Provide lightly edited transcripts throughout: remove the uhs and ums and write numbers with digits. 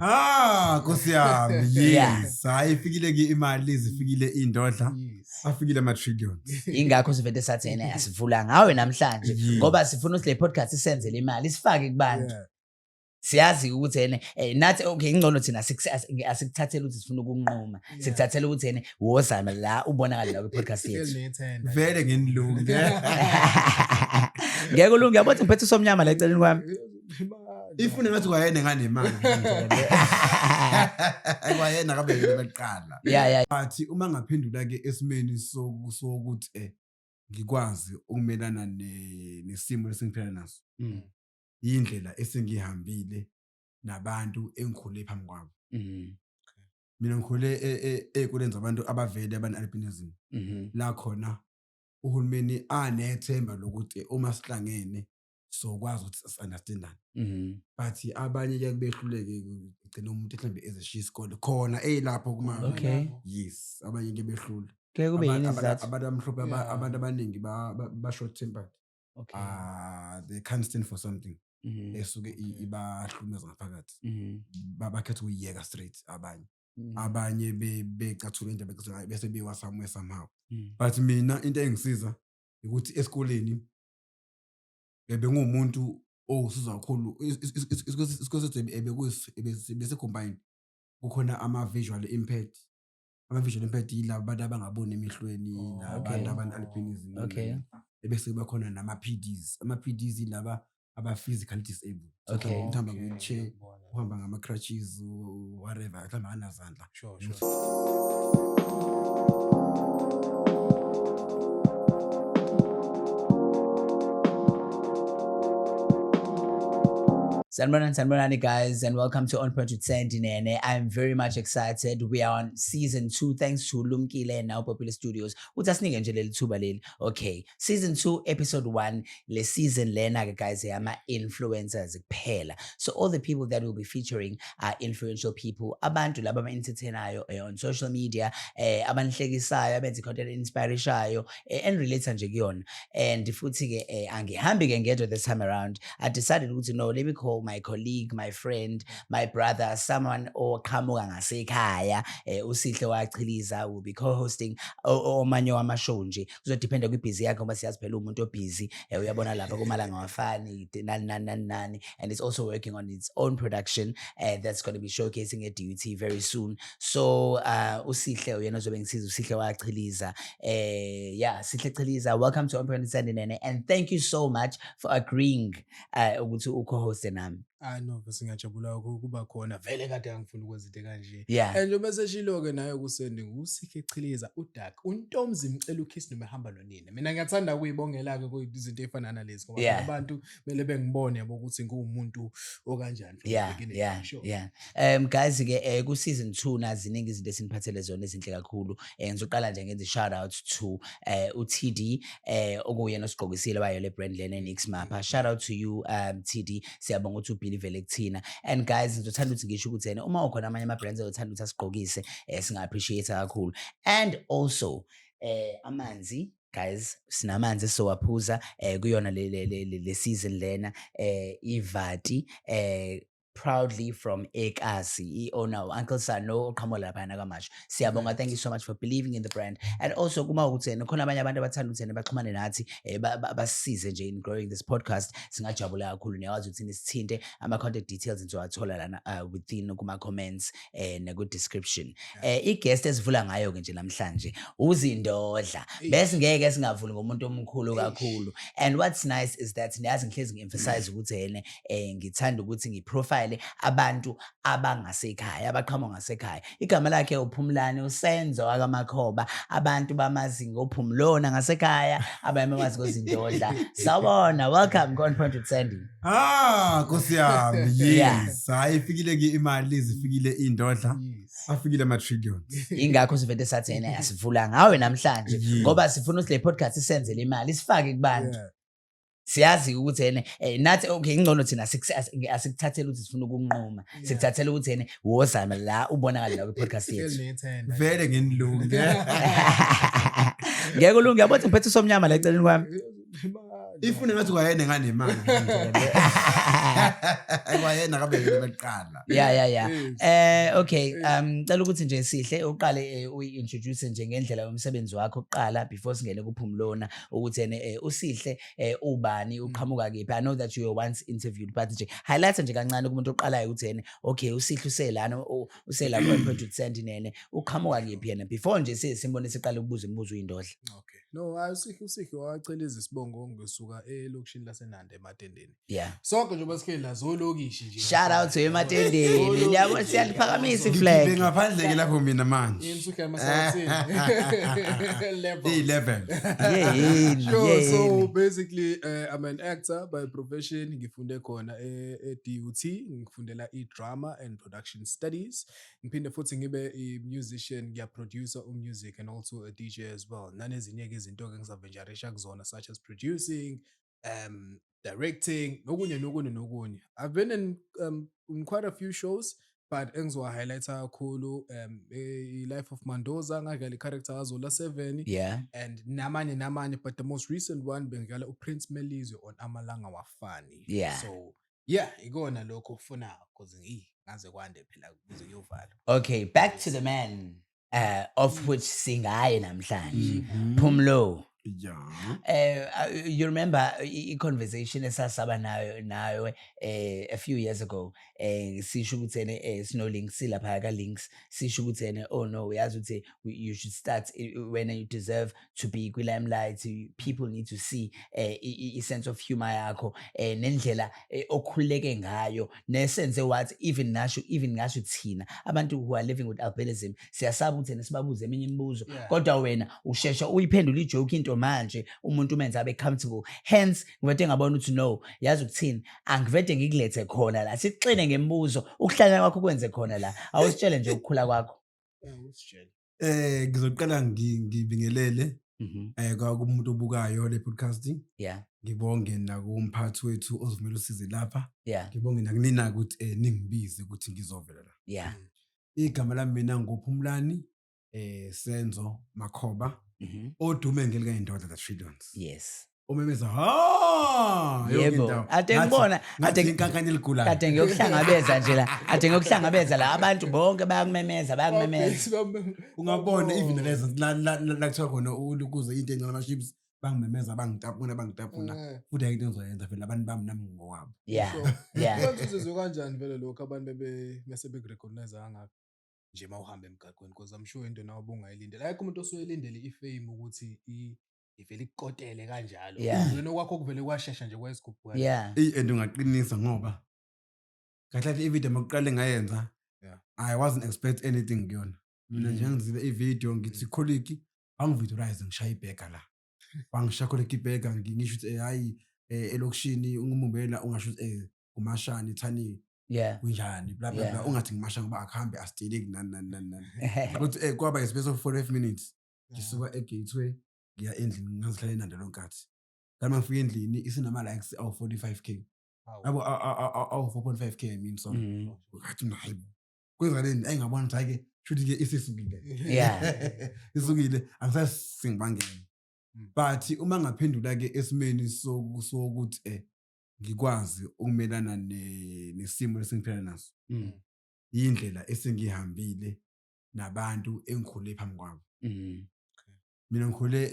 Nkosi yami, yes. Hayi ifikile ke imali izifikile indodla. Afikile ama-trillions. Ingakho sivete sathi yena asivula ngawe namhlanje ngoba sifuna ukuthi le podcast isenzele imali sifake kubantu. Siyazi ukuthi yena nathi okay ingcono thina asikuthathele ukuthi sifuna ukunquma. Sikuthathele ukuthi yena wozama la ubonakala la kwi-podcast yethu. Vele ngenilungu. Ngeke ulunge yabona ngiphethe somnyama la eceleni kwami. Ifune ngathi kwayena nganemali. Kwayena kabe beqala. Yeah. Bathi uma ngaphendula ke esimeni sokuthi ngikwazi ukumelana nesimo lesingiphila naso. Indlela esengihambile nabantu engikhule phambi kwabo. Mina ngikhule ezikoleni zabantu abavele albinism. La khona uhulumeni anethemba lokuthi uma sihlangene sokwazi ukuthi understandane. But abanye ke behluleke ugcina umuntu mhlambe ezeshiya isikole khona lapho kuma. Okay. Yes, abanye ke behlula. Ke kube yini izathu? Abantu abamhlophe abantu abaningi ba short tempered. Okay. They can't stand for something. Esuke ibahlumeza ngaphakathi. Bakhetha ukuyeka straight abanye. Abanye becathula indaba bese bewa somewhere somehow. But mina into engisiza ukuthi esikoleni bengumuntu owusiza kakhulu isikose bese combine kukhona ama visual impaired. Ama visual impaired yilabo abantu abangaboni emehlweni nabantu albinism. Okay. Bese bakhona nama PDs. Ama PDs yilaba aba physically disabled. Okay. Uthamba wheelchair, uhamba ngama crutches whatever, uthamba nganazandla. Sure. Sanibonani guys, and welcome to On Point with Sandy Nene. I'm very much excited. We are on season 2 thanks to Lumkile and Now Popular Studios. Utasninge nje leli thuba leli. Okay, season 2 episode 1 le season lena guys ama influencers kuphela. So all the people that we'll be featuring are influential people. Abantu laba ama entertainayo on social media, abanhlekisayo, abenza content inspireayo and relate nje kuyona. And futhi ke angihambi ke ngedwa this time around. I decided ukuthi no, let me call my colleague, my friend, my brother, someone oqhamuka ngasekhaya. Usihle Wachiliza will be co-hosting omanye wama-show nje. Kuzodependa kwi-busy yakhe ngoba siyazi phela umuntu o-busy. Uyabona lapha kumalanga wafani nani. And it's also working on its own production that's going to be showcasing at DUT very soon. So usihle uyena ozobe ngisiza usihle Wachiliza. Sihle Chiliza, welcome to On Point with Sandy Nene, and thank you so much for agreeing ukuthi co-host nami. No, singajabula ukuba khona vele kade angifuna ukwenza into kanje. And njengoba seshilo-ke nayo kusendi nguSihle Chiliza uDuck uNtomzi Mcela uKhiss noma ehamba nonina. Mina ngiyathanda ukuyibongela-ke kuzinto ezifana nalezi ngoba abantu kumele bengibone yabo ukuthi ngumuntu okanjani. Guys ke ku season 2 naziningi izinto esiniphathele zona ezinhle kakhulu. Ngizoqala nje ngenze shout out to uTD okuyena osigqokisile wayo le brand lena Nix Mappa. Shout out to you TD. Siyabonga ukuthi vele kuthina. And guys ngizothanda ukuthi ngisho ukuthi yena uma ukhona amanye ama brands othanda ukuthi asigqokise singa appreciate kakhulu. And also amanzi guys sinamanzi sowaphuza kuyona le season lena ivati proudly from Ekasi, owner Uncle Sano Kamola Panagamashu. Siyabonga, thank you so much for believing in the brand. And also kuma ukuthi khona abanye abantu abathanda ukuthi baxhumane nathi basize nje in growing this podcast. Singajabula kakhulu newazi ukuthi nisithinte ama contact details nizowathola lana within kuma comments na good description. I-guest esivula ngayo ke nje namhlanje uzindodla. Bese ngeke singavuli ngomuntu omkhulu kakhulu. And what's nice is that niyazi ngihlezi ngi-emphasize ukuthi yena ngithanda ukuthi ngiprofile abantu abangasekhaya abaqhamuka ngasekhaya. Igama lakhe uPhumlani uSenzo akaMakhoba. Abantu bamazinga uPhumlona ngasekhaya abayemazi kozindodla. Sawubona, welcome On Point with Sandy. Nkosi yami, yes. Hayi ifikile ke imali izifikile indodla. Afikile ama-trillions. Ingakho sivete sathi yena asivula ngawe namhlanje ngoba sifuna ukuthi le podcast isenzele imali sifake kubantu. Siyazi ukuthi yena nathi okay ingcono thina asikuthathele ukuthi sifuna ukunquma. Sikuthathele ukuthi yena wozama la ubonakala la kwi-podcast yethu. Vele ngenilungu. Ngeke ulunge yabona ngiphethe somnyama la eceleni kwami. Ifune ngathi kwayena nganemali. Kwayena kabekele beqala. Yeah. Okay. Cela ukuthi nje Sihle uqale uyi-introduce nje ngendlela yomsebenzi wakho oqala before singene kuPhumlona ukuthi uSihle ubani uqhamuka kephi. I know that you were once interviewed but nje highlight nje kancane kumuntu oqalayo ukuthi okay uSihle uselana usela ku-Project Sentinel uqhamuka kephi yena before nje simbone siqala ukubuza imibuzo uyindohle. Okay. No, uSihle wacela izisibongo ngesuka elokishini laseNandi eMatendeni. Yeah. Sonke nje basikhe la zolokishi nje. Shout out to eMatendeni. Yabo siyaliphakamisa iflag. Ngiphandle ke lapho mina manje. Yimsuke ama-17 level. Sure. So basically I'm an actor by profession. Ngifunde khona e-DUT, ngifundela i-drama and production studies. Ngiphinde futhi ngibe i-musician, ngiyaproducer music and also a DJ as well. Nanezinye izinto ke ngizaventurisha kuzona such as producing, directing, nokunye. I've been in quite a few shows, but engizowa highlighter kakhulu Life of Mandoza ngadlala i-character kaZola 7. Yeah. And namanye, but the most recent one bengidlala uPrince Melizwe on Amalanga Wafani. Yeah. So yeah, ikona lokho ufuna because ngaze kwande phela kuze kuyovala. Okay, back to the man of which singaye namhlanje. Phumlo. Yeah. You remember a conversation esasaba nayo a few years ago. Sisho ukuthi sino links lapha ka links. Sisho ukuthi oh no, uyazi ukuthi you should start when you deserve to be kwi limelight. People need to see a sense of humor yakho nendlela okhuleke ngayo nesense what even ngasho thina abantu who are living with albinism siyasaba ukuthi sibabuze eminye imibuzo kodwa wena ushesha uyiphendula ijoke into manje umuntu umenza abe comfortable. Hence ngivete ngabona ukuthi no, yazi ukuthini angivete ngikulethe khona la sixine ngembuzo ukuhlanya kwakho kwenze khona la awusitshele nje ukukhula kwakho. Usitshele. Ngizoqala ngibingelele kumuntu obukayo le podcasting. Yeah. Ngibonge nakumphathi wethu ozivumela usize lapha. Yeah. Ngibonge nakunina ukuthi ningibize ukuthi ngizovela la. Yeah. Igama lami mina nguPhumlani Senzo Makhoba. Odume ngelika indoda that freedoms. Yes. Umemeza yebo ade ngibona ade inkankanye ligulayo kade ngiyokuhlangabeza nje la ade ngiyokuhlangabeza la abantu bonke bayakumemeza ungabona even lezo la kuthiwa khona ukuze into encane ama-chips bangimemeza bangitapuna futhi ayinto engizoyenza vele abantu bami nami ngowabo. Uzizwe kanjani vele lokho abantu mese bekurecognize kangaka nje mawuhamba emgaqweni because I'm sure into nawo bungayilindele ayikho umuntu osuyilindele ifame ukuthi ivele ikotele kanjalo wena kwakho kuvele kwashesha nje kwayisigubhu and ungaqinisa ngoba kahle ivideo makuqale ngayenza I wasn't expect anything kuyona mina nje ngizibe ivideo ngithi colleague bangivideorize ngishaya ibheka la bangisha colleague ibheka ngisho ukuthi hayi elokishini ungumbela ungasho ukuthi umashani thani kunjani bla bla bla ungathi ngimasha ngoba akuhambe astile nani ukuthi kwaba ispace of 45 minutes ngisuka egateway ngiya endlini ngazihlala eNandi lonkathi kanti mangifika endlini isinama likes awu 45k yabo awu 4.5k I mean so ngathi hayi kwenzaleni ayingabona ukuthi ke should ke isisukile isukile angisasingibangeni but uma ngaphendula ke esimeni sokuthi ngikwazi ukumelana nesimo lesingiphila naso indlela esengihambile nabantu engikhule phambi kwabo. Mina ngikhule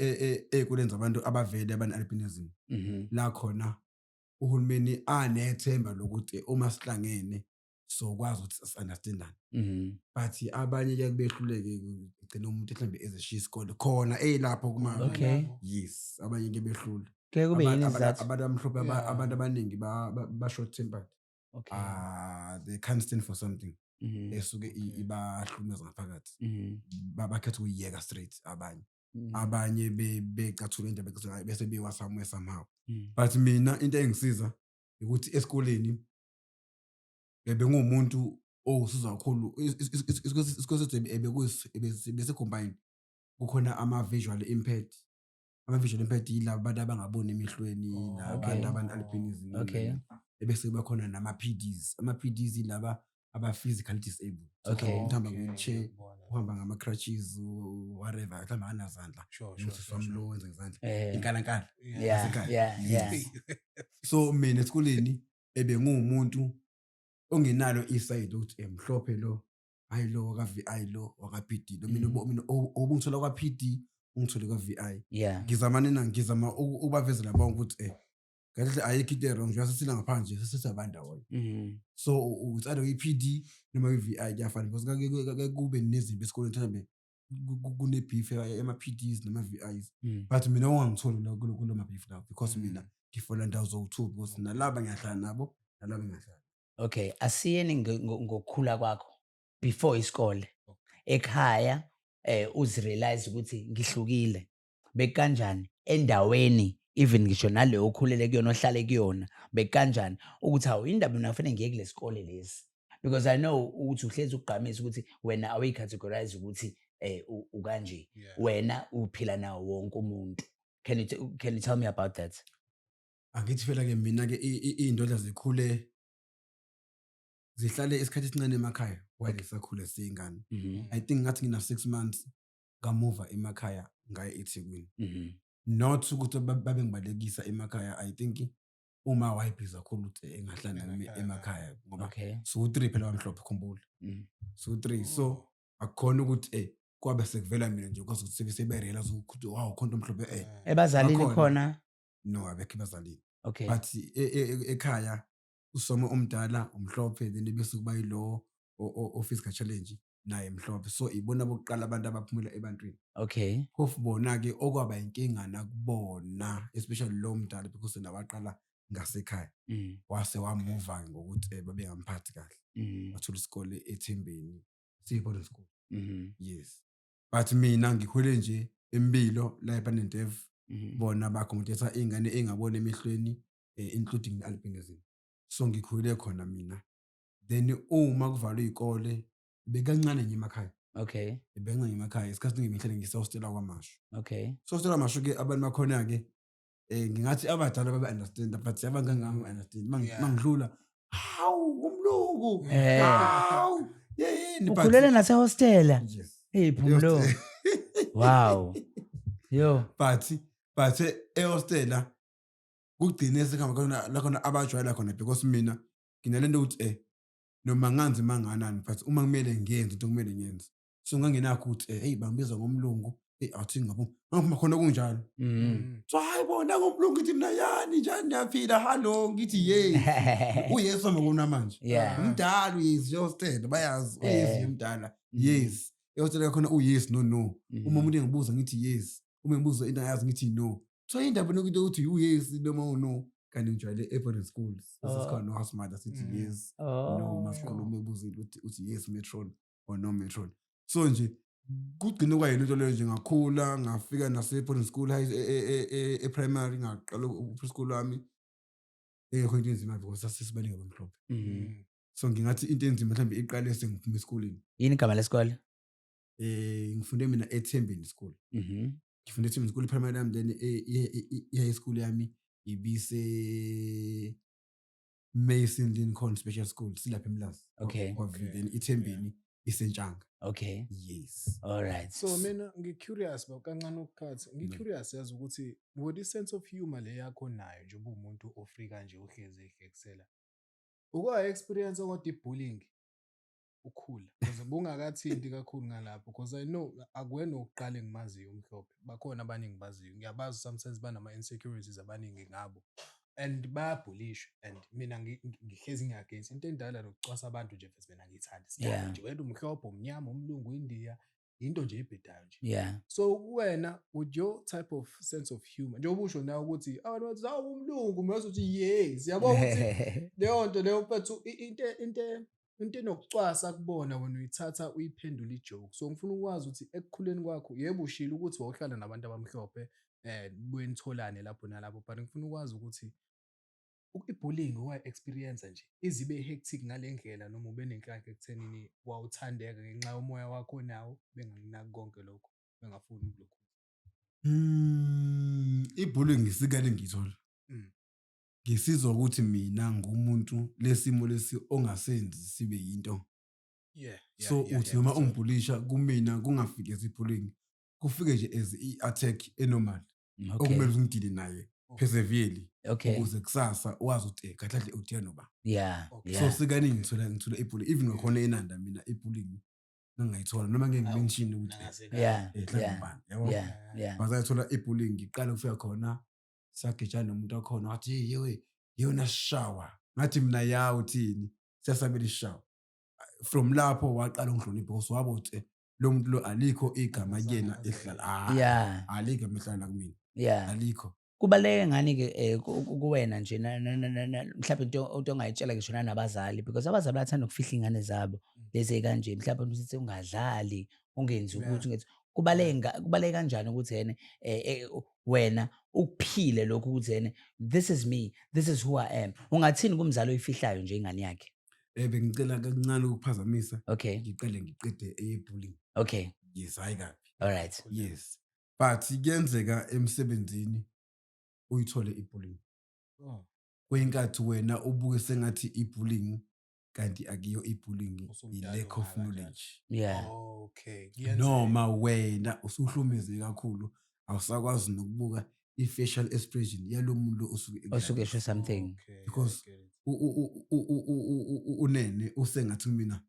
ezikoleni zabantu abavele abane-albinism la khona uhulumeni anethemba lokuthi uma sihlangene sokwazi ukuthi si-understandane but abanye ke behluleke igcina umuntu mhlambe ezeshiya isikole khona lapho kuma yes abanye ke behlule kube yini izathu abantu amhlophe abantu abaningi ba short tempered they can't stand for something esuke ibahlumeza ngaphakathi bakhetha ukuyiyeka straight abanye becathula indaba bese bewa somewhere somehow but mina into engisiza ukuthi esikoleni bengumuntu owusiza kakhulu isikole bese combined kukhona ama-visual impaired yilabo abantu abangaboni emehlweni nabantu abane-albinism bese bakhona nama-PDs ama-PDs yilaba aba-physically disabled. Okay. Umuntu uhamba Okay, nge-wheelchair, ngiyakubona. uhamba ngama-crutches, whatever, mhlawumbe anazandla. Sure, Nokuthi sure, from sure. lo wenza ngezandla. Eh, Inkalankala. Yeah. yeah, Yasekhaya. yeah. Yes. So mina esikoleni ebengumuntu ongenalo isayidi ukuthi emhlophe lo, hayi lo waka-VI lo waka-PD lo. Mina obungithola kwa-PD ungithole kwa-VI. Yeah. Ngizama ukubavezela bonke ukuthi kahle ayikho into wrong nje sesila ngaphandle sesisabantu awona. So utsale uyi-PD noma uyi-VI kuyafana because kake kube nezimpi esikoleni mhlawumbe kune-beef ema-PDs nama-VIs. But mina ungangitholi kulo ma-beef lawo because mina ngifola ndawo zowu-2 because nalaba ngiyahlala nabo nalaba ngiyahlala. Okay, asiyeni ngokukhula kwakho before isikole. Ekhaya uzirealize ukuthi ngihlukile. Bekanjani endaweni even ngisho nale okhulele kuyona ohlale kuyona bekanjani ukuthi hawu indaba mina kufanele ngiye kule sikole lesi because I know ukuthi uhlezi ukugqamisa ukuthi wena awuyi-categorize ukuthi ukanje. Yeah. Wena uphila nawo wonke umuntu. Can you tell me about that? Angithi phela ke mina ke iy'ndodla zikhule zihlale isikhathi esincane emakhaya while sakhule siyingane. I think ngathi ngina 6 months ngamuva emakhaya ngaye eThekwini. Not ukuthi babe ngibalekisa emakhaya. I think uma wayibhiza kakhulu ukuthi engahlala nami emakhaya ngoba Okay. so-3 phela wamhlophe khumbula. So-3 so akukhona ukuthi kwabe sekuvela mina nje because ukuthi seberealize ukuthi wow khona omhlophe Ebazalini bakhona. khona? No, abekho bazalini. Okay. But ekhaya usoma omdala umhlophe then bese kuba yilo o-physical challenge naye mhlophe. So ibona bokuqala abantu abaphumula ebantwini. Okay. Phofu bona ke okwaba inkinga nakubona especially lo mdala because nabaqala ngasekhaya. Wase wamuva ngokuthi babengamphathi kahle. Wathola isikole eThembeni. Siyibona school. Yes. But mina ngikhule nje empilo la eBanendev. Bona bakhomothetha ingane engabona emehlweni including albinism. So ngikhulile khona mina. Then uma kuvalwe izikole bekancane nje emakhaya. Okay. Bebenga emakhaya isikhathi ngihlele ngisawustela kwamasho. Okay. So stela kwamasho ke abantu bakhona ke ngingathi abadala babe understand but abanganga understand mangidlula hawu umlungu hawu yini but Ukhulela nase hostela. yes. Hey Phumlo. Wow. Yo. But ehostela kugcine sekuhamba la khona abajwayela khona because mina nginalento ukuthi noma nganzi manganani but uma kumele ngiyenze into kumele ngiyenze. So ngangenakho ukuthi hey bangibiza ngomlungu athi ngabo khona kunjalo. So hayibona ngomlungu ngithi mina yani njani yaphila hallo ngithi yes. Uyesu ngona manje. Yeah. Umdala uyezi hostela bayazi uyezi umdala. Yes. Ehostela khona uyesi no. Uma umuntu engibuza ngithi yes. Uma ngibuza into ayazi ngithi no. So indaba nokuthi uthi uyes noma no kanti ngijwayele eBoarding schools. Sesikhona no house mother sithi yes. No masikhuluma ebuzile uthi yes metron or no metron. So nje kugcina kwayena into leyo nje ngakhula ngafika nase-boarding school e-primary ngaqala u-preschool wami engekho into enzima because sasesibaningi abamhlophe. So ngingathi into enzima mhlawumbe iqale sengiphuma esikoleni. Yini igama lesikole? Ngifunde mina eThembeni school. Ngifunde eThembeni school primary yami then i-high school yami ibise Mason Lincoln Special School silapha eMlazi. Okay. Then iThembeni iseNtshanga. Okay. Yes. All right. So mina ngicurious kancane ukukhathi ngicurious yazi ukuthi what is sense of humor le yakho nayo nje umuntu ofrika nje uhlezi eheksela ukwa experience okade bullying ukhula because bungakathinti kakhulu ngalapho because I know akuwena oqale ngimaziyo umhlophe bakhona abaningi baziyo ngiyabazi sometimes banama insecurities abaningi ngabo and bayabhulishwa and mina ngihlezi ngiyagainst into endala nokucwasa abantu nje futhi mina ngithanda Yeah. nje wena umhlophe umnyama umlungu India into nje ebhedayo nje. Yeah. So wena with your type of sense of humor njengoba usho nawe ukuthi abantu bathi hawu umlungu mase uthi yes yabona ukuthi leyo nto leyo mfethu into enokucwasa kubona wena uyithatha uyiphendula ijoke. So ngifuna ukwazi ukuthi ekukhuleni kwakho yebo ushilo ukuthi wawuhlala nabantu abamhlophe buyenitholane lapho nalapho but ngifuna ukwazi ukuthi i-bullying wa-experience nje izibe hectic ngale ndlela noma ube nenhlanhla ekuthenini wawuthandeka ngenxa yomoya wakho nawo bengakunaki konke lokho bengafuni lokho. I-bullying isikane ngiyithola. ngisizwa ukuthi mina ngumuntu lesimo lesi ongasenzi sibe yinto. So uthi noma ungibhulisha kumina kungafiki as i-bullying, kufike nje as i-attack enormal okumele ungidile naye perseverely ukuze kusasa wazi ukuthi kahle udila noba. So sikaningi ngithola i-bullying even ngakhona enanda mina i-bullying ngangayithola noma ngeke ngimention ukuthi yabo bazayithola i-bullying ngiqala ukufika khona sagejana nomuntu wakhona wathi yewe yona shawa ngathi mina yawo uthini siyasabela ishawa. From lapho waqala ungihlonipha because wabo uthi lo muntu lo alikho igama kuyena ehlala alikho emehlala kumina alikho. Kubaleke ngani ke kuwena nje mhlawumbe into ongayitshela ngisho nabazali because abazali bathanda ukufihla ingane zabo lezi kanje mhlawumbe usithi ungadlali ungenzi ukuthi ungenzi kubaleke kanjani ukuthi yena wena ukuphile lokho ukuthi yena this is me, this is who I am. Ungathini kumzali oyifihlayo nje ingane yakhe? Bengicela kancane ukuphazamisa. Ngiqede eyebullying. Yes, hayi kabi. All right. Yes. But kuyenzeka emsebenzini uyithole i-bullying. Kwenkathi wena ubuke sengathi i-bullying kanti akiyo i-bullying, i-lack of knowledge. Noma wena usuhlumeze kakhulu awusakwazi nokubuka i-facial expression yalo muntu osuke esho something because unene usengathi mina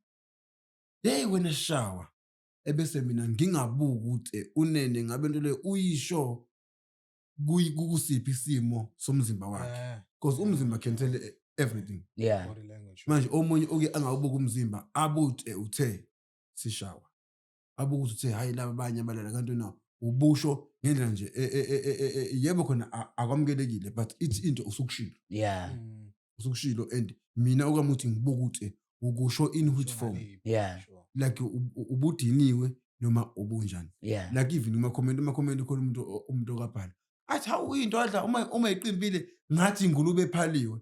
hey wena shawa ebese mina ngingabuka ukuthi unene ngabe into le uyisho kusiphi isimo somzimba wakhe because umzimba can tell everything. Manje omunye oke angawubuka umzimba abuthi uthe sishawa abuka ukuthi hayi laba abanye abalala kanti na ubusho ngendlela nje yebo khona akwamukelekile but ithi into usukushilo usukushilo and mina okamuthi ngibuka ukuthi ukusho in which form like ubudiniwe noma ubunjani like even uma comment khona umuntu okabhala athi hawu into adla uma iqimpile ngathi ingulube ephaliwe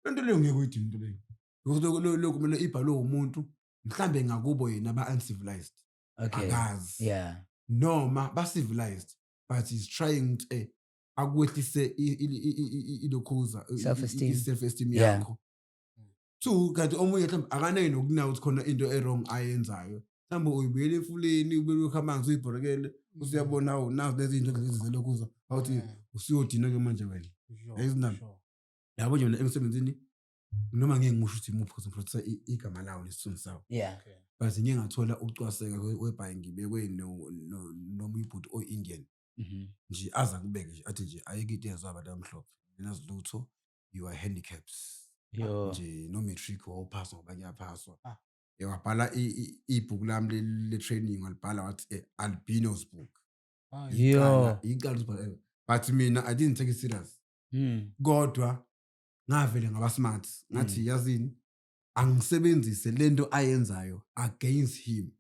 lento leyo ngeke uyidini into leyo because lokho kumele ibhalwe umuntu mhlambe ngakubo yena ba uncivilized akazi noma ba civilized but he's trying to akwehlise ilokhuza self esteem yakho. Two kanti omunye mhlawumbe akanayo nokunayo ukuthi khona into wrong ayenzayo mhlawumbe uyibuyele efuleni ubelokhu amanzi uyibhorekele usiyabona hawo nazo lezi zinto lezi zelokhuza awuthi usiyodina ke manje wena ayizindaba yabo nje emsebenzini noma ngeke ngisho ukuthi imuphi because ngifutha igama lawo nesizulu sawo but ngeke ngathola ucwaseka webhayi ngibekwe noma ibhuti o-Indian nje aza kubeke nje athi nje ayeke into yazwa abantu abamhlophe nazo lutho you are handicaps nje no matric wawuphasa ngoba kuyaphaswa wabhala ibhuku lami le-training walibhala wathi albinos book iqala but mina I didn't take it serious kodwa ngavele ngaba smart ngathi yazini angisebenzise lento ayenzayo against him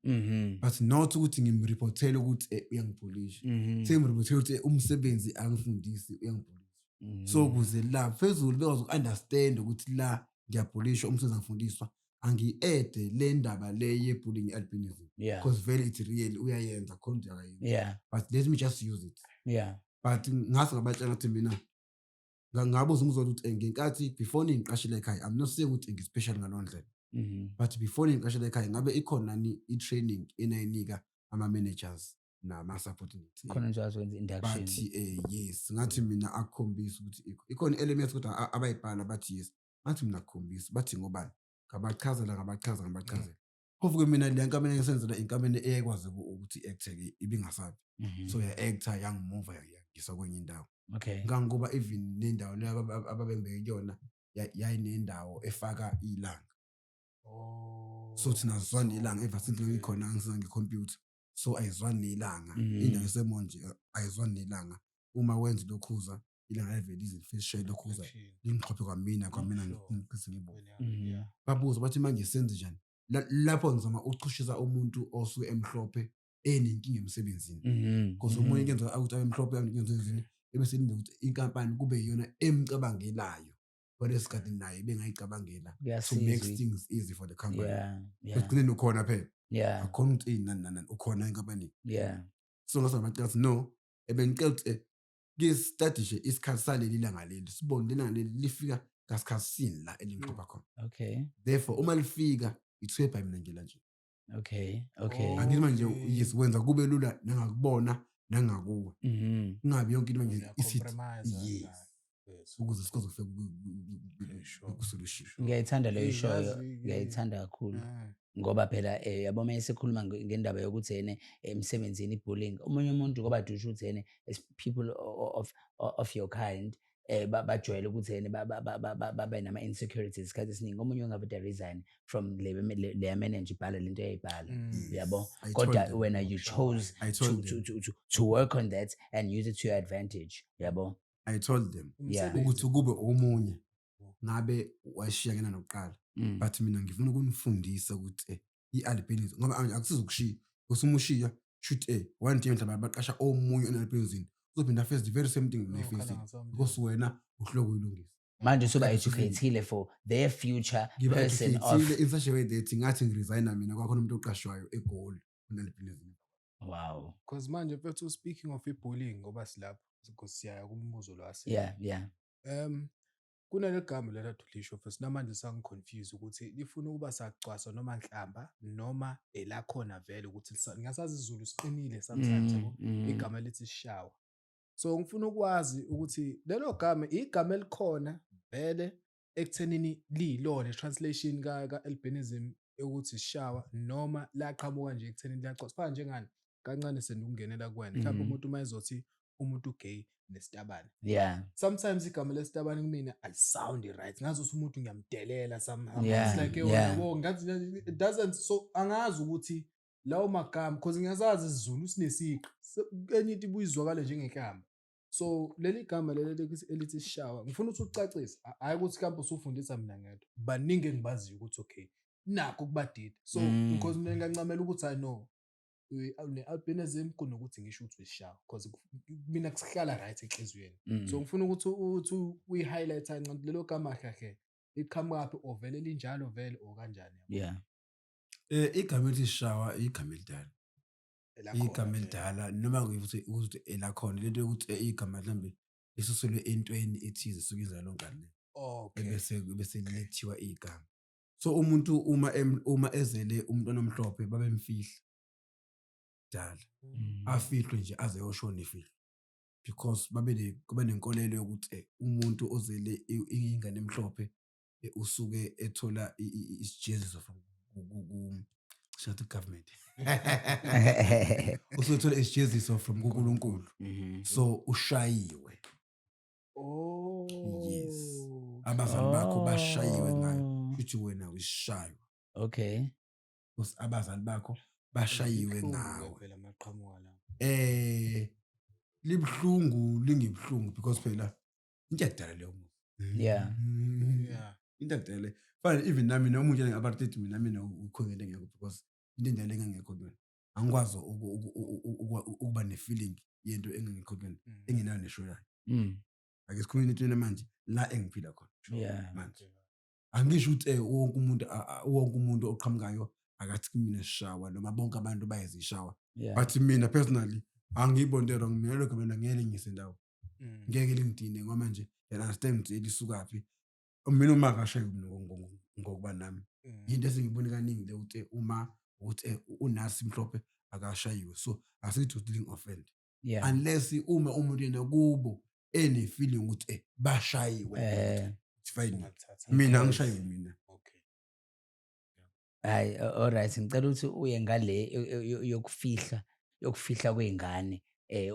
but not ukuthi ngimreportele ukuthi uyangibhulisha sengimreportele ukuthi umsebenzi angifundisi uyangibhulisha so kuze la phezulu bekwazi ukunderstand ukuthi la ngiyabhulishwa umsebenzi angifundiswa angi-ede le ndaba le ye-bullying albinism because very it's real uyayenza khona akayenza but let me just use it but ngase ngabatshela ukuthi mina ngabuza umzolo ukuthi ngenkathi before ningiqashile ekhaya I'm not saying ukuthi ngispecial ngalo ndlela but before ningiqashile ekhaya ngabe ikhona ni i-training enayinika ama-managers nama-supporting khona nje azokwenza induction but yes ngathi mina akukhombisa ukuthi ikhona elements kodwa abayibhala bathi yes ngathi mina akukhombisa bathi ngobani ngabachaza kuvuke mina le nkampani engisenzela inkampani eyakwazi ukuthi i-acte-ke ibingasabi so ya-acta yangimuva yangisa kwenye indawo ngangoba even nendawo leyo ababengibeke kuyona yayinendawo efaka ilanga so thina sizwana ilanga evasintini ikhona angisiza ngekhompyutha so ayizwani nelanga indawo esemonje ayizwani nelanga uma wenza lokhuza ilanga livele izifishe lokhuza lingixhophe kwamina ngiqise ngibona babuza bathi manje senze njani lapho ngizama ukuchushisa umuntu osuke emhlophe enenkinga emsebenzini because umunye kenza ukuthi abemhlophe emsebenzini ebese linde ukuthi inkampani kube yiyona emcabangelayo kwesikhathi naye bengayicabangela to make things easy for the company begcine ukhona phela akhona ukuthi nani ukhona enkampanini so ngase ngabacela no ebengicela ukuthi ke study nje isikhathi saleli ilanga leli sibone ilanga leli lifika ngasikhatsini la elimhlopha khona Okay. therefore uma lifika ithwebha mina nje la nje Okay. angithi manje yes wenza kube lula nangakubona nangakuwe Mhm. kungabi yonke into manje isithi Compromise. yes ukuze sikwazi ukufika ku-solution. Ngiyayithanda leyo Hey, show, yazi, ngiyayithanda kakhulu. Ah. Ngoba phela yabo uma esikhuluma ngendaba yokuthi emsebenzini ibullying omunye umuntu ngoba dusha ukuthi people of your kind bajwayele ukuthi babe nama insecurities isikhathi esiningi omunye ungavete resign from le manager ibhala lento eyayibhala yabo I kodwa told them. when you chose I told them. to work on that and use it to your advantage yabo I told them Yeah. ukuthi kube omunye ngabe washiyakena nokuqala but mina ngifuna ukunifundisa ukuthi i-albinism ngoba akusiza ukushiya usumushiya shoot one day mhlawumbe baqasha omunye one-albinism uzophinda face the very same thing nayifacile because wena uhloko uyilungisa manje usuba educated for their future person of ngiba-educated in such a way that ngathi ngiresigna mina kwakhona umuntu oqashwayo egoli one-albinism. wow Because manje mfethu speaking of bullying ngoba silapho siyaya kumbuzo lo wase. yeah Kunale gama leli adulisho futhi namanje sangiconfuse ukuthi lifuna ukuba sacwasa noma nhlamba noma elakhona vele ukuthi ngasazi isiZulu siqinile sometimes yabo igama lithi sishawa. So ngifuna ukwazi ukuthi lelo gama igama elikhona vele ekuthenini liyilona translation ka-albinism ukuthi sishawa noma laqhamuka nje ekuthenini liyacwasa fana njengani kancane sendukungenela kuwena mhlawumbe umuntu uma ezothi umuntu gay nesitabane yeah sometimes igama lesitabane kumina alisound right ngazuthi umuntu ngiyamdelela somehow Yeah, it's like yeah. yabo ngathi it doesn't so angazi ukuthi lawo magama because ngiyazazi isiZulu sinesiqi enye into ibuyizwakala njengegama so leli gama leli elithi sishawa ngifuna ukuthi ucacise hayi ukuthi kambe usufundisa mina ngedwa baningi engibaziyo ukuthi okay nakho kubadida so because mina ngiyancamela ukuthi I know ne-albinism kunokuthi ngisho ukuthi uyishawa because mina kusihlala right enhliziyweni so ngifuna ukuthi uyi-highlight kancane lelo gama kahle iqhamukaphi or vele linjalo vele or kanjani yeah igama elithi sishawa igama elidala Elakhona igama vele. elidala noma ukuthi elakhona lento yokuthi igama mhlambe lisuselwe entweni ethize isuke iza lonke le Okay. bese lethiwa igama so umuntu uma ezele umuntu onomhlophe babemfihla dala afihlwe nje aze yoshona ifihlwe because kube nenkolelo yokuthi umuntu ozele ingane emhlophe usuke ethola isijeziso from shout government usuke ethola isijeziso from kuNkulunkulu so ushayiwe yes abazali bakho bashayiwe ngayo futhi wena uyishaywa okay because abazali bakho bashayiwe ngawe Phela amaqhamuka la. libhlungu lingibhlungu because phela into yakudala leyo muntu Yeah. Yeah. into yakudala le fana even nami noma unjani ngapartheid mina ukhongele ngekho because into endala engangekho kuyona angikwazi ukuba ne-feeling yento engangekho kuyona engenayo neshoyayo ake sikhulume into manje la engiphila khona Yeah. manje angisho ukuthi wonke umuntu oqhamukayo akathi kumina sishawa noma bonke abantu bayazishawa yeah but mina personally angiyibonde wrong mina lokho mina ngeke ngisendawo ngeke lingidine ngoba manje yena understand ukuthi elisukaphi mina uma akashayi ngokuba nami into esengibone kaningi le ukuthi uma ukuthi unasi mhlophe akashayiwe so asithi dealing offend yeah unless uma umuntu yena kubo ene feeling ukuthi bashayiwe it's fine Ungathatha. mina angishayiwe mina Okay. hayi alright ngicela ukuthi uye ngale yokufihla kweingane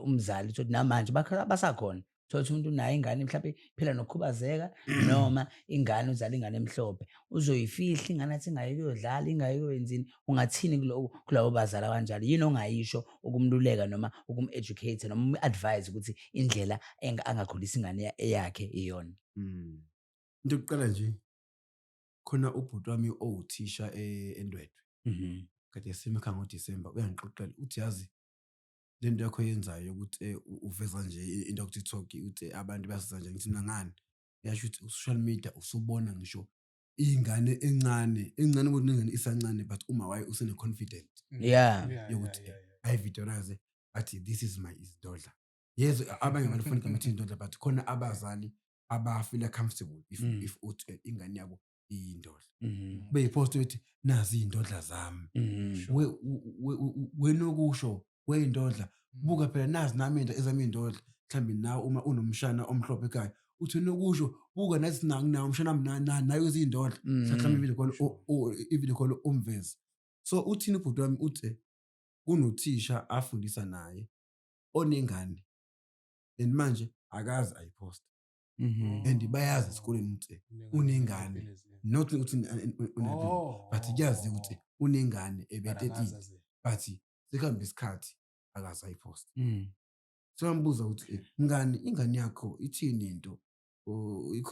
umzali uthi namanje basakhona thothi umuntu unayo ingane mhlawumbe phela nokukhubazeka noma ingane uzala ingane emhlophe uzoyifihla ingane athi ingayi kuyodlala ingayi kuyenzini ungathini kulawo bazala kanjalo yini ongayisho ukumluleka noma ukum-educate noma umu-advise ukuthi indlela angakhulisa ingane yakhe iyona into yokuqala nje khona ubhuti wami owuthisha eNdwedwe kade simekhanga ngoDisemba uyangixoxela uthi yazi lento yakho yenzayo ukuthi uveza nje into yokuthi TikTok uthi abantu bayasiza nje ngithi ngani yasho ukuthi social media usubona ngisho ingane encane ukuthi ingane isancane but uma waye usene confident yeah yokuthi I videoize athi this is my isdodla Yes, abanye balifuna igama ethi indodla, but khona abazali abafila comfortable if uthi ingane yabo iyindodla. Beyipost ukuthi nazi indodla zami. Wena okusho weyindodla buka phela nazi nami ezami indodla. Mhlambe nawe uma unomshana omhlophe ekhaya uthi nokusho buka nathi nawo umshana nayo izindodla. Mhlambe ivile khona umvezi. So uthini ubhuti wami uthi kunothisha afundisa naye onengane and manje akazi ayipost and bayazi esikoleni ukuthi unengane not ukuthi but yazi ukuthi unengane ebetetile but sikhamba isikhathi akazi ayipost. So ngibuza ukuthi mngani ingane yakho ithini into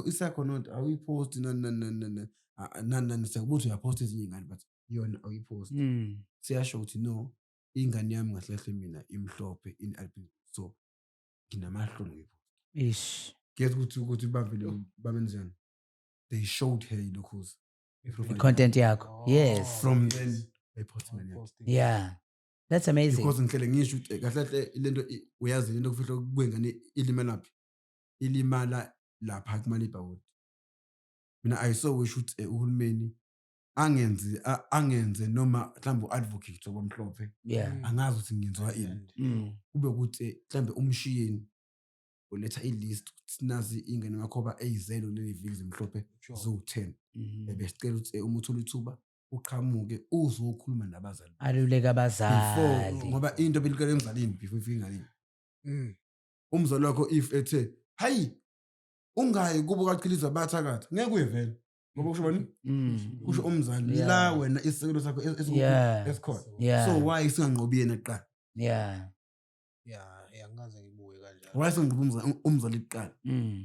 isakho not awuyipost nani sekubuthi uyapost ezinye ingane but yona awuyipost. Siyasho ukuthi no ingane yami ngahlahle mina imhlophe in albino so nginamahloni ish get ukuthi bavele babenzani they showed her lokho content yakho. Yes, from then they posted it. yeah, that's amazing. Because ngihlele ngisho ukuthi kahle lento uyazi lento kufihla kwengane ilimala lapha kumalibha. Mina I saw we shoot uhulumeni angenze noma mhlawumbe uadvocate obamhlophe. Yeah, Angazi ukuthi ngenziwa ini. Kube ukuthi mhlawumbe umshiyeni uletha ilist nazi ingane makhoba eyizelo leliviki zimhlophe zo10 ebesicela ukuthi uma uthola ithuba uqhamuke uzokhuluma nabazali aluleka abazali ngoba into belikele emzalini before ifika ngalini. Umzali wakho if ethe hayi ungayi kubo kaqhiliza bathakatha ngeke uyevela ngoba kusho bani kusho umzali la wena isekelo sakho esikhona so why singanqobi yena kuqala. Yeah, angaze ngibuye kanjalo. Why singanqobi umzali kuqala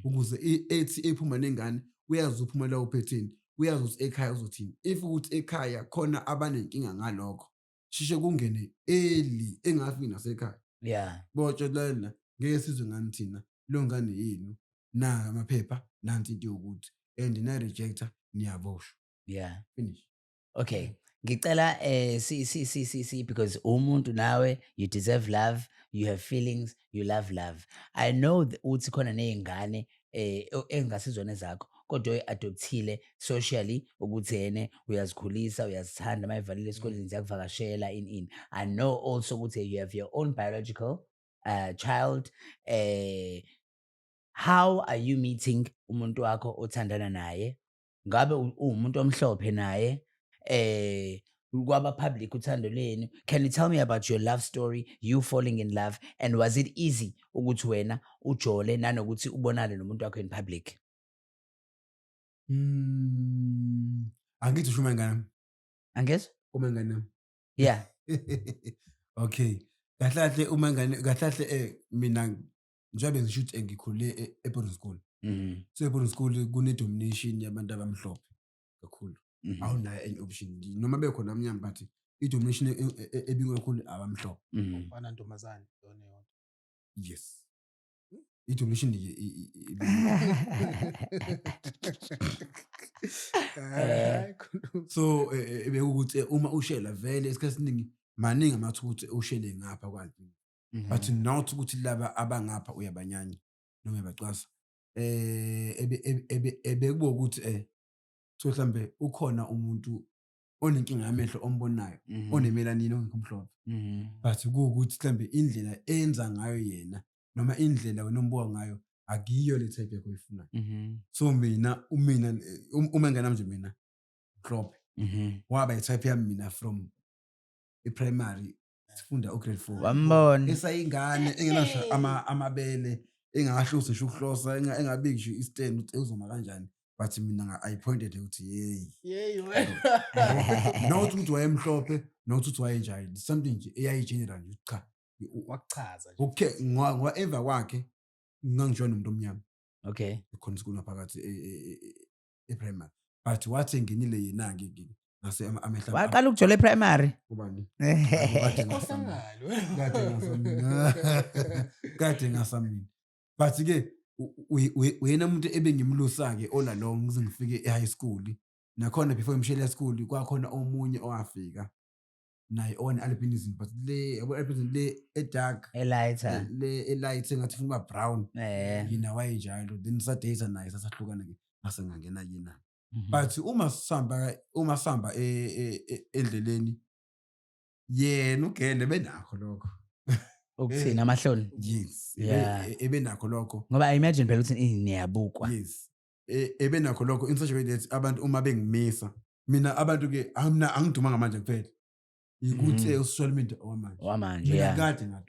ukuze ethi ephuma nengane uyazi uphuma la uphetheni uyazi ukuthi ekhaya uzothini if ukuthi ekhaya khona abanenkinga ngalokho shishe kungene eli engafiki nasekhaya. Yeah, Botshe lana ngeke sizwe ngani thina lo ngane yini na amaphepha nansi into yokuthi and na rejector niyaboshwa. yeah. Finish. Okay, ngicela see because umuntu nawe you deserve love, you have feelings, you love love. I know uthi khona nezingane engasizona zakho kodwa uyi-adoptile socially ukuthi yene uyazikhulisa uyazithanda mayivalile esikoleni ziyakuvakashela in. I know also ukuthi you have your own biological child. How are you meeting umuntu wakho othandana naye? Ngabe umuntu omhlophe naye kwaba public uthando lenu? Can you tell me about your love story, you falling in love, and was it easy ukuthi wena ujole nanokuthi ubonane nomuntu wakho in public? Angithi usho mangana Angezwa? uma ngane. Yeah. Okay. Kahle uma ngane kahle mina njengoba ngishuthi engikhuleeboarding school. So eboarding school kune domination yabantu abamhlophe kakhulu. Awunayo any option noma bekhona amnyama but i-domination ebingwe kakhulu abamhlophe. Ufana ntombazane yona yona. Yes. I-domination so bekuthi uma ushela vele isikhathi esiningi maningi amathuba ukuthi ushele ngapha kwanti but not ukuthi laba abangapha uyabanyanya noma uyabacwasa ebekubo ukuthi so mhlambe ukhona umuntu onenkinga yamehlo ombonayo onemelanini ongekho mhlophe but kuukuthi mhlambe indlela enza ngayo yena noma indlela wena ombuka ngayo akiyo le type yakho oyifunayo. So mina uma ngana nje mina mhlophe waba i-type yami mina from i-primary sifunda grade 4 Wambona esayingane engenasho amabele engahlusa ngisho ukuhlosa engabiki ngisho istand ukuthi uzoma kanjani but mina I pointed ukuthi hey wena not ukuthi wayemhlophe not ukuthi wayenjani something nje eyayi general nje cha wakuchaza nje. Okay whatever kwakhe ngangijona umuntu omnyama. Okay. Ekhona isikole ngaphakathi e-primary but wathi nginile yena ngiki ngase amehla waqala ukujola e-primary ubani kade ngasamini but ke wena umuntu ebengimlusa ke all along ngize ngifike e-high school nakhona before ngimshele e-school kwakhona omunye owafika naye own albinism but le albinism le dark Lighter. le light engathi funa brown Eh. yina wayinjalo then sadate naye sasahlukana ke asengangena yena Mhm. but uma sihamba endleleni yena ugende benakho lokho Ukuthina amahloni. yes Yeah. ebenakho lokho Ngoba I imagine phela ukuthi niyabukwa. yes ebenakho lokho in such a way that abantu uma bengimisa mina abantu ke angiduma ngamanje kuphela ukuthi social media Wamanje, mina yeah. kade ngaduma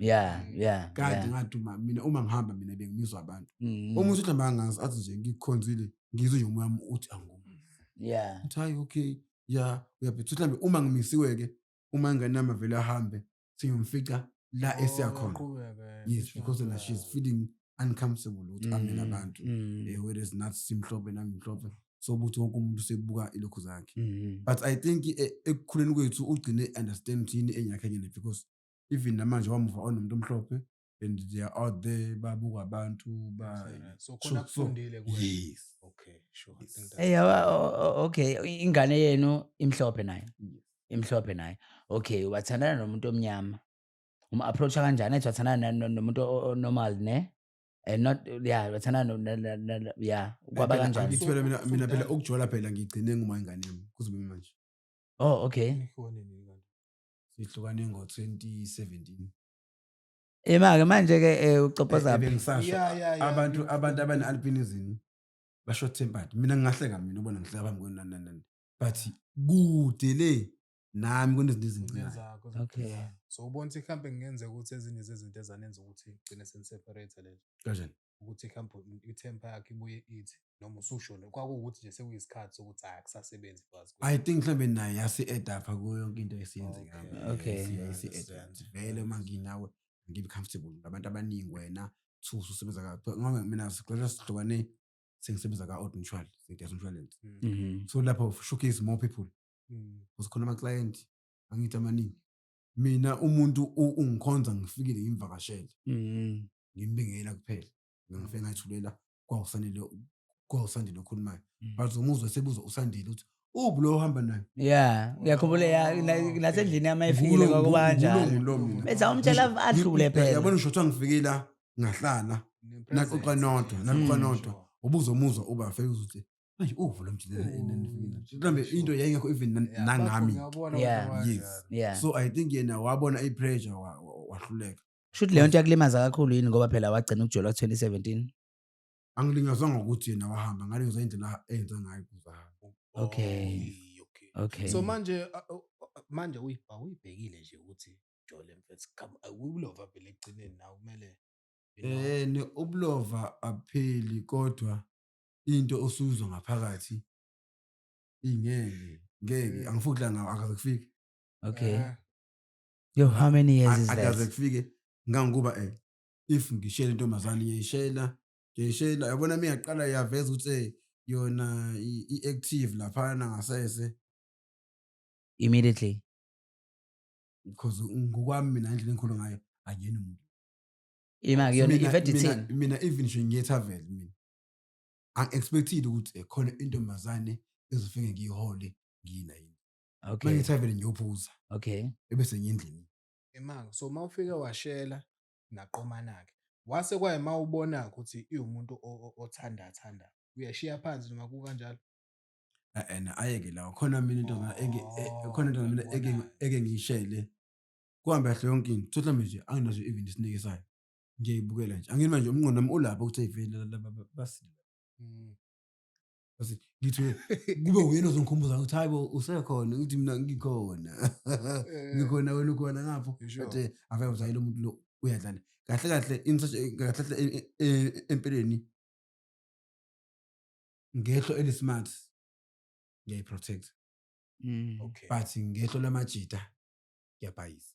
Yeah. kade ngaduma mina uma ngihamba mina bengimiswa abantu Mhm. umuntu uthi manje athi nje ngikhonzile ngizwe nje umoya wami uthi angumi Yeah. uthi hayi okay yeah uyabhetha mhlambe uma ngimisiwe ke uma ngingenama vele ahambe siyomfica la esiyakhona yes because now she's feeling uncomfortable ukuthi ame nabantu whereas nathi simhlophe nami mhlophe so ukuthi wonke umuntu sebuka ilokhu zakhe but I think ekukhuleni kwethu ugcine understand yini enyakhe nyene because even namanje wamuva onomuntu omhlophe and they are out there babuka abantu so khona kufundile kuwe. yes Okay, sure. I think that's Okay, ingane yenu imhlophe nayo. Imhlophe nayo. Okay, wathandana nomuntu omnyama. Approacha kanjani? Ethi wathandana nomuntu normal ne? Not yeah, wathandana yeah, kwaba kanjani? Angithi phela mina phela ukujola phela ngigcine nguma ingane yami kuze kube manje Oh, okay. Nihlukane nini kanti? sihlukane ngo-2017 Ke manje ke ucophoza phi? bengisasho Yeah, abantu abane-albinism ba-short tempered mina ngingahleka mina ubona ngihleka phambi kwenanani but kude le nami kunezinto ezincincayo Ngezakho, Okay. zokuzana. So ubona ukuthi ikhampe ngenzeka ukuthi ezinye zezinto ezanenza ukuthi igcine seniseparate lezo. kanjani Ukuthi ikhampe itemper yakhe ibuye ithi noma usushona kwakuwukuthi nje sekuyisikhathi sokuthi akusasebenzi phansi. I think mhlawumbe naye yasi-edapha kuyo yonke into esiyenzeka Okay. yasi-adapt vele uma nginawe ngibe comfortable ngabantu abaningi wena thusa usebenza ngoba mina sihlukane sengisebenza ka-Old Mutual sengidesk insurance so lapho showcase more people uzikhona ama-client angithi amaningi mina umuntu ungikhonza ngifikile ngimvakashele ngimbingela kuphela ngifike ngayithulela kwawusandile okhulumayo but umuzwe sebuza usandile ukuthi lo ohamba naye Yeah, ngiyakhumbula nasendlini yamayifile kwakuba kanjani. Benza umtshela adlule phela. yabona usho ngifike la ngahlala naxoxa nodwa ubuza umuzwa uba fake ukuthi manje lo mjinela mhlambe into yayingekho even nangami yes so I think yena wabona i-pressure wahluleka Should leyo nto yakulimaza kakhulu yini ngoba phela wagcina ukujula 2017? angilingazwanga ukuthi yena wahamba ngaleyo indlela eyenza ngayo kuzahamba Okay. So manje uyibhekile nje ukuthi Jole mfethu ulova phela egcineni nawe kumele ubulova apheli kodwa into osuzwa ngaphakathi ngeke angifukudla ngawo akaze kufike Okay. Yo, how many years is akaze that? kufike ngangikuba if ngishela intombazane ngiyishela yabona mina ngaqala yaveza ukuthi yona i-active laphana ngasese Immediately. because ngokwami mina indlela engikhulu ngayo akuyena umuntu Kuyona i-13. mina even nje ngiyethavel mina ang-expectile ukuthi khona intombazane ezofike ngiyihole ngiyina yini Okay. mangithavel ngiyophuza Okay. ebese ngiyendlini emanga. So mawufike washela naqomanake wase kwaye mawubona ukuthi umuntu othanda uyashiya phansi noma kukanjalo ayeke lawo khona mina into khona into mina eke ngiyishele kuhambe kahle yonke into mhlawumbe nje anginazo even isinekisayo ngiyayibukela nje angini manje umnqondo wami ulapho ukuthi ayivele basile basi ngithi kube uyena ozongikhumbuza ukuthi hayibo usekhona ukuthi mina ngikhona ngikhona wena ukhona ngapho but ave uzayile umuntu lo uyadlala kahle kahle empeleni ngehlo elismart ngiyayiprotect Okay. but ngehlo lamajita ngiyabhayisa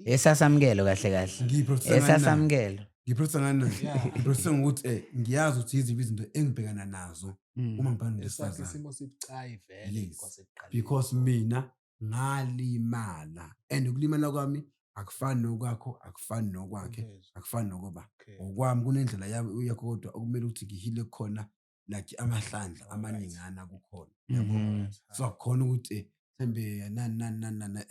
Esasamkelo kahle. Esasamkelo. ngiprotect ngani ngiprotect ngokuthi ngiyazi ukuthi yiziphi izinto engibhekana nazo uma ngibhekana Esakhe nesifazane isimo sibucayi vele Yes. kwasekuqaleni. because mina ngalimala and ukulimala kwami akufani nokwakho akufani nokwakhe Ngezwa. akufani nokuba Okay. okwami kunendlela yami yakho kodwa okumele ukuthi ngihile khona like amahlandla amaningana kukhona Mhm. so akukhona ukuthi mhlambe nani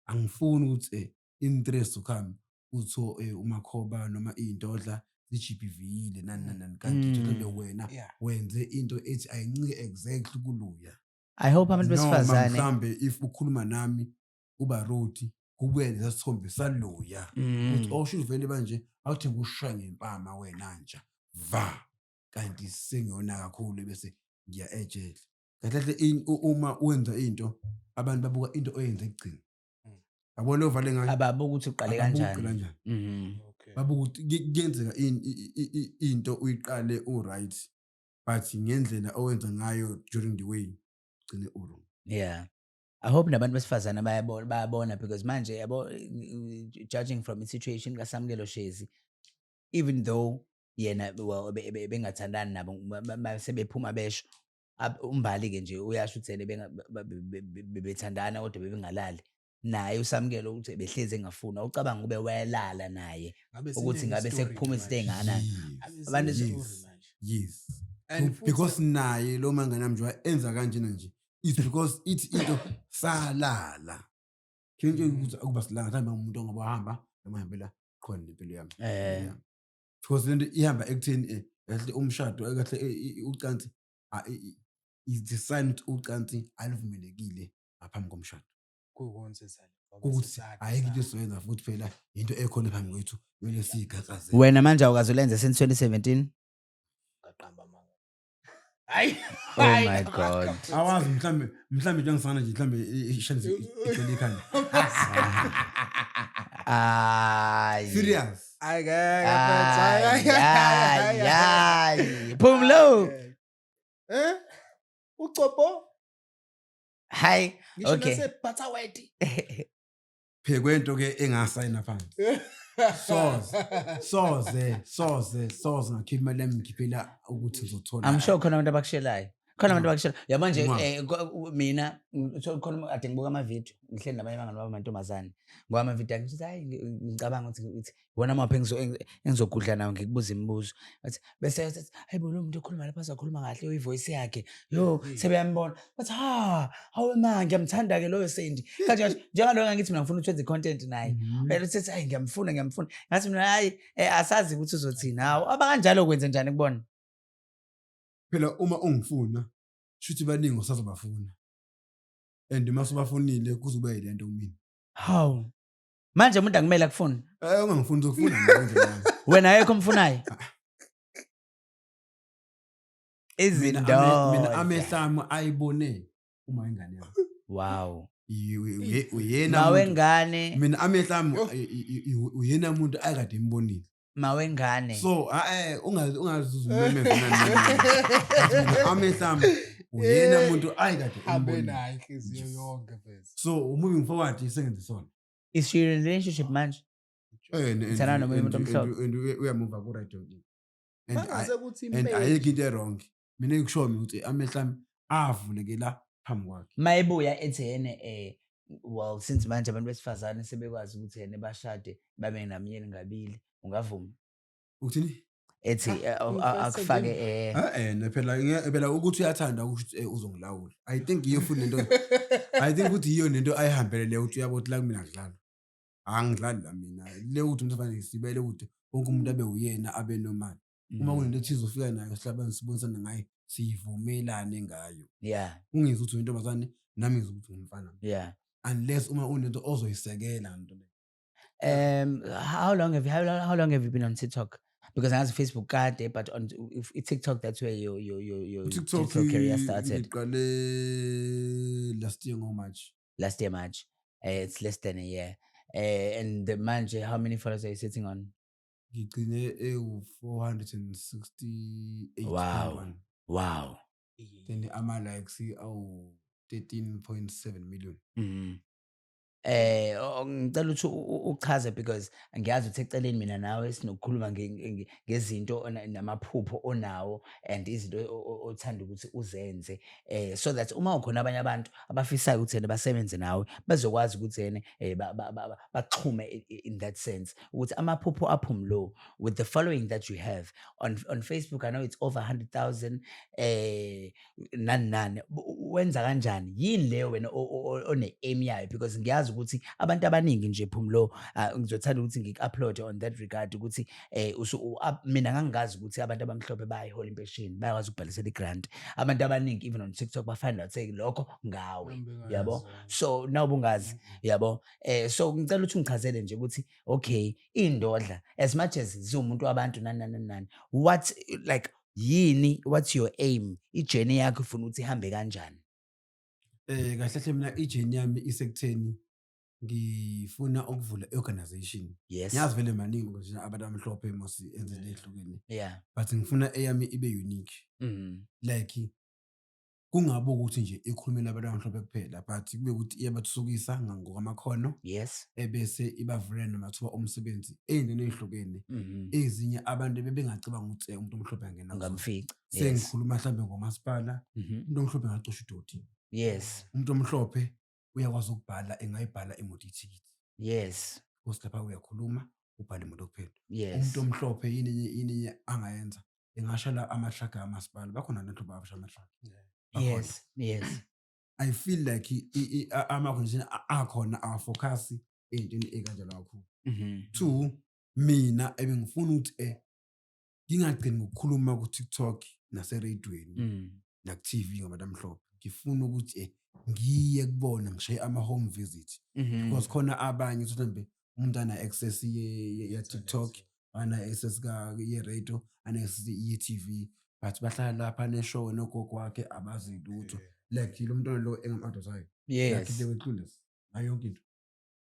angifuni ukuthi interest ukhambe uthi uMakhoba noma iy'ndodla zijibhivile nani kanti mhlambe wena Yeah. wenze into ethi ayincike exactly kuluya. I hope abantu Noma besifazane mhlambe if ukhuluma nami uba rude kubuye lesa sithombe saluya ukuthi osho uvele manje awuthi ngikushaya ngempama wena nja va kanti sengiyona kakhulu bese ngiya ejele. Kahle uma wenza into abantu babuka into oyenze ekugcina. Yabona lo vale ngayo ababuka ukuthi uqale ababuka kanjani. kanjani. Okay. Babuka ukuthi kuyenzeka into uyiqale right but ngendlela owenza ngayo during the way ugcine wrong. Yeah. I hope nabantu besifazane bayabona because manje yabo judging from the situation kaSamkelo Shezi, even though yena well bengathandani nabo sebephuma besho umbali ke nje uyasho ukuthi bebethandana kodwa bebengalali naye uSamkelo ukuthi behlezi engafuna ucabanga ube wayelala naye ukuthi ngabe sekuphuma isitengana abantu Yes. And Because naye lo mangana manje enza kanjena nje. It's because ithi into salala. Khenje ukuthi akuba silanga mhlawumbe umuntu ongabahamba amahambela khona impilo yami. Yeah. Because lento ihamba ekutheni kahle umshado kahle ucansi is the sign ukuthi ucansi alivumelekile ngaphambi komshado. Ukuthi ayikho into esizoyenza futhi phela into ekhona phambi kwethu kumele siyigaxazele. wena manje awukazolenza since 2017. Hayi. Oh my God. Awazi mhlambe nje ngisana nje mhlambe ishansi igcwele ikhanda. Ay. Serious. Ay. Phumlo. Ucobo? Hi. Ngisho Okay. nase Butterwhite. Phekwe ke engasayina phansi. Soze ngakhipha imali yami ngikhiphela ukuthi ngizothola. I'm sure khona abantu abakushelayo. Khona abantu abakushelayo. Yamanje mina khona ade ngibuka ama video ngihleli nabanye abangani baba amantombazane. Ngoba ama video ngithi hayi ngicabanga ukuthi wona maphi engizogudla nawo ngikubuza imibuzo. Bathi bese hayibo lo muntu okhuluma lapha azakhuluma kahle uyivoice yakhe. Yo sebeyambona. Bathi hawe ma ngiyamthanda ke loyo Sandy. Kanje njengalo ngithi mina ngifuna ukwenza content naye. Phela uthi hayi ngiyamfuna. Ngathi mina hayi asazi ukuthi uzothina. Hawo abakanjalo kwenze njani kubona? Phela uma ungifuna shuthi baningi usazobafuna. And masubafunile kuzoba yilento kumina. Hawu. Manje umuntu akumele akufune. Ungangifuni ukufuna nje. Wena ayekho mfunayo. Mina Izindoda. amehlami ayibone uma ingane yami. Wow. Uyena Mawengane. mina amehlami uyena umuntu akade imbonile. Mawengane. So ungazuza umeme mina amehlami uyena umuntu ayikade Hambe imbonile. naye inhliziyo yonke pheze. So moving forward sengenze sona. Is she in a relationship manje? Ithana nomunye umuntu omhlophe. And uyamuva ku right on. Mangaze ukuthi And ayikho into wrong. Mina ngikushoyo ukuthi amehlami avulekela phambi kwakhe. Mayibuya ethene well since manje abantu besifazane sebekwazi ukuthi yena bashade babe namyeni ngabili ungavuma. Uthini? Ethi akufake phela ukuthi uyathanda ukuthi uzongilawula. I think iyo futhi lento I think ukuthi iyo lento ayihambelele ukuthi uyabothi la kumina ngidlala. Angidlali la mina. Le ukuthi umuntu fanele sibele ukuthi wonke umuntu abe uyena abe normal. Uma kunento ethi izofika nayo sihlabani sibonisana ngayo sivumelane ngayo. Yeah. Ungizwe ukuthi intombazane nami ngizwe ukuthi ngumfana. Yeah. Unless uma unento ozoyisekela nto le. How long have you been on TikTok? Because I have Facebook card, but on TikTok that's where your TikTok career started. Last year, how much? Last year March. It's less than a year. And the manje, how many followers are you sitting on? 468. Wow. Then I'm like 13.7 million. Ngicela ukuthi uchaze because ngiyazi ukuthi eceleni mina nawe sinokukhuluma ngezinto namaphupho onawo and izinto othanda ukuthi uzenze so that uma ukhona abanye abantu abafisayo ukuthi yena basebenze nawe bazokwazi ukuthi yena baxhume in that sense ukuthi amaphupho aphumlo with the following that you have on Facebook. I know it's over 100,000 nani wenza kanjani yini leyo wena one-aim yayo because ngiyazi ukuthi abantu abaningi nje Phumulo ngizothanda ukuthi ngiku-upload on that regard ukuthi mina ngangingazi ukuthi abantu abamhlophe bayayihola impesheni bayakwazi ukubhalisela i-grant abantu abaningi even on TikTok ba-find out say lokho ngawe yabo so nawubungazi yabo so ngicela ukuthi ungichazele nje ukuthi okay indodla as much as ziwumuntu wabantu nani what like yini what's your aim i-journey yakho ufuna ukuthi ihambe kanjani? Kahle hle mina i-journey yami isekutheni ngifuna ukuvula i-organization. Yes. Ngiyazi vele maningi ukuthi abantu abamhlophe mose enzele ehlukene. Yeah. But ngifuna eyami ibe unique. Like kungabe ukuthi nje ikhulumela abantu abamhlophe kuphela but kube ukuthi iyabathuthukisa ngokamakhono. Yes. Ebese ibavulela namathuba omsebenzi ey'ndeni ey'hlukene. Ezinye abantu bebengacabanga ukuthi umuntu omhlophe angena ngamfica. Sengikhuluma mhlambe ngomasipala umuntu omhlophe engaqosha idoti. Yes. Umuntu omhlophe uyakwazi ukubhala engayibhala imoto ithikithi. Yes. Because lapha uyakhuluma ubhala imoto kuphela. Yes. Umuntu omhlophe yini angayenza engashala amahlaka amasipala bakhona abantu abasha amahlaka. Yes. Yes. I feel like ama-organization akhona awafocus ey'ntweni ey'kanjalo kakhulu. 2 mina ebengifuna ukuthi ngingagcini ngokukhuluma ku-TikTok nasereyidweni naku-TV ngabantu amhlophe. Ngifuna ukuthi ngiye kubona ngishaye ama-home visit. Because khona abanye mhlambe umuntu ana-access ye-TikTok, ana-access ye-radio, ana-access ye-TV but bahlala lapha ne-show nogogo wakhe abazi lutho. Like yilo mntwana lo engam-advertise. Yes. Like they were clueless ngayo yonke into.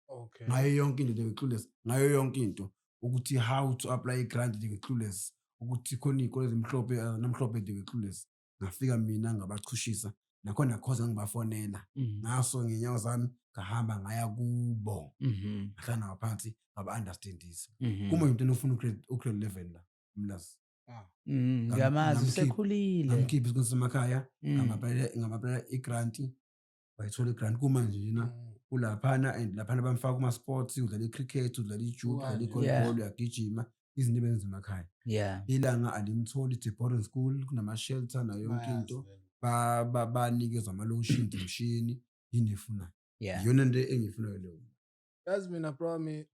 Okay. Ngayo yonke into they were clueless. Ngayo yonke into ukuthi how to apply i-grant they were clueless. Ukuthi khona iy'kole ezimhlophe namhlophe they were clueless. Ngafika mina ngabachushisa nakhona cause ngibafonela ngaso ngenyawo zami ngahamba ngaya kubo ngahlala ngaphansi ngaba-understandisa. Kuma into enofuna ugrade 11 la mlazi. Ngiyamazi usekhulile. Ngamkhipha isikole semakhaya ngabapela i-grant bayithola i-grant kumanje yena ulaphana and laphana bamfaka kuma-sports udlala i-cricket udlala i-judo udlala i-volleyball uyagijima izinto ebenza emakhaya. Yeah. Ilanga alimtholi it's a boarding school kunama-shelter nayo yonke into banikezwa ama-lotion imishini yini efunayo. Iyona into engiyifunayo leyo. Yazi mina Brami,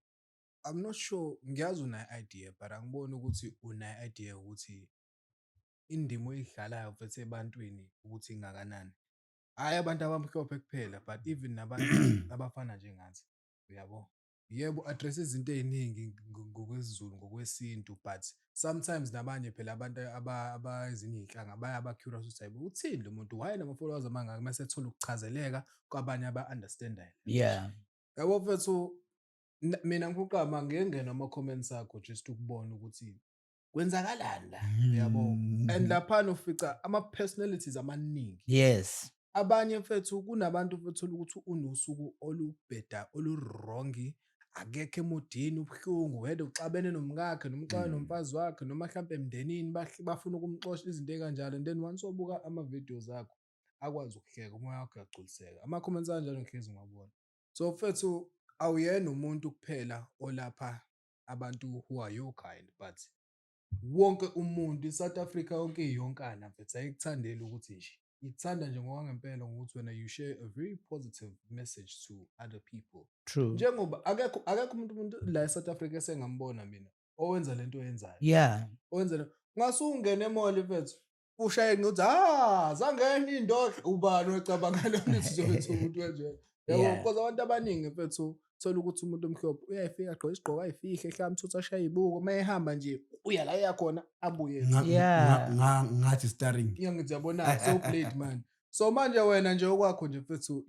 I'm not sure ngiyazi una-idea but angiboni ukuthi una-idea ukuthi indima oyidlalayo mfethu ebantwini ukuthi ingakanani. Hayi abantu abamhlophe kuphela but even nabantu abafana njengathi uyabo. Yebo address izinto ey'ningi ngokwesiZulu ngokwesintu but sometimes nabanye phela abantu abazinye iy'nhlanga baya-curious ukuthi hayibo uthini lo muntu why nama-followers amangaka mase ethola ukuchazeleka kwabanye aba-understand-ayo. Yeah. Yabo mfethu mina ngikuqama ngiyengena ama-comments akho just ukubona ukuthi kwenzakalani la yabo and laphana ufica ama-personalities amaningi. Yes. Abanye mfethu kunabantu mfethu ukuthi unosuku olubheda olurongi akekho emodini ubuhlungu wena uxabene nomkakhe noma uxabene nomfazi wakhe noma mhlambe emndenini bafuna ukumxosha izinto ey'kanjalo and then once wabuka ama-videos akho akwazi ukuhleka umoya wakho uyagculiseka ama-comments kanjalo ngihlezi ngwabona. So mfethu awuyena umuntu kuphela olapha abantu who are your kind but wonke umuntu iSouth Africa yonke iyonkana mfethu ayikuthandeli ukuthi nje ithanda nje ngokwangempela ngokuthi wena you share a very positive message to other people. True. Njengoba akekho umuntu la eSouth Africa esengambona mina owenza lento oyenzayo. Yeah. Owenza ngasungena emall mfethu ushaye ngokuthi zangena indoda ubani ocabanga lona sizobethu umuntu kanje. Yabo because abantu abaningi mfethu thola ukuthi umuntu omhlophe uyayifika agqoka isigqoko ayifihle ehlala mthuthu ashaya ibuko mayehamba nje uya la yakhona abuye. Ngathi starring. Ngiyathi yabona so played man. So manje wena nje okwakho nje mfethu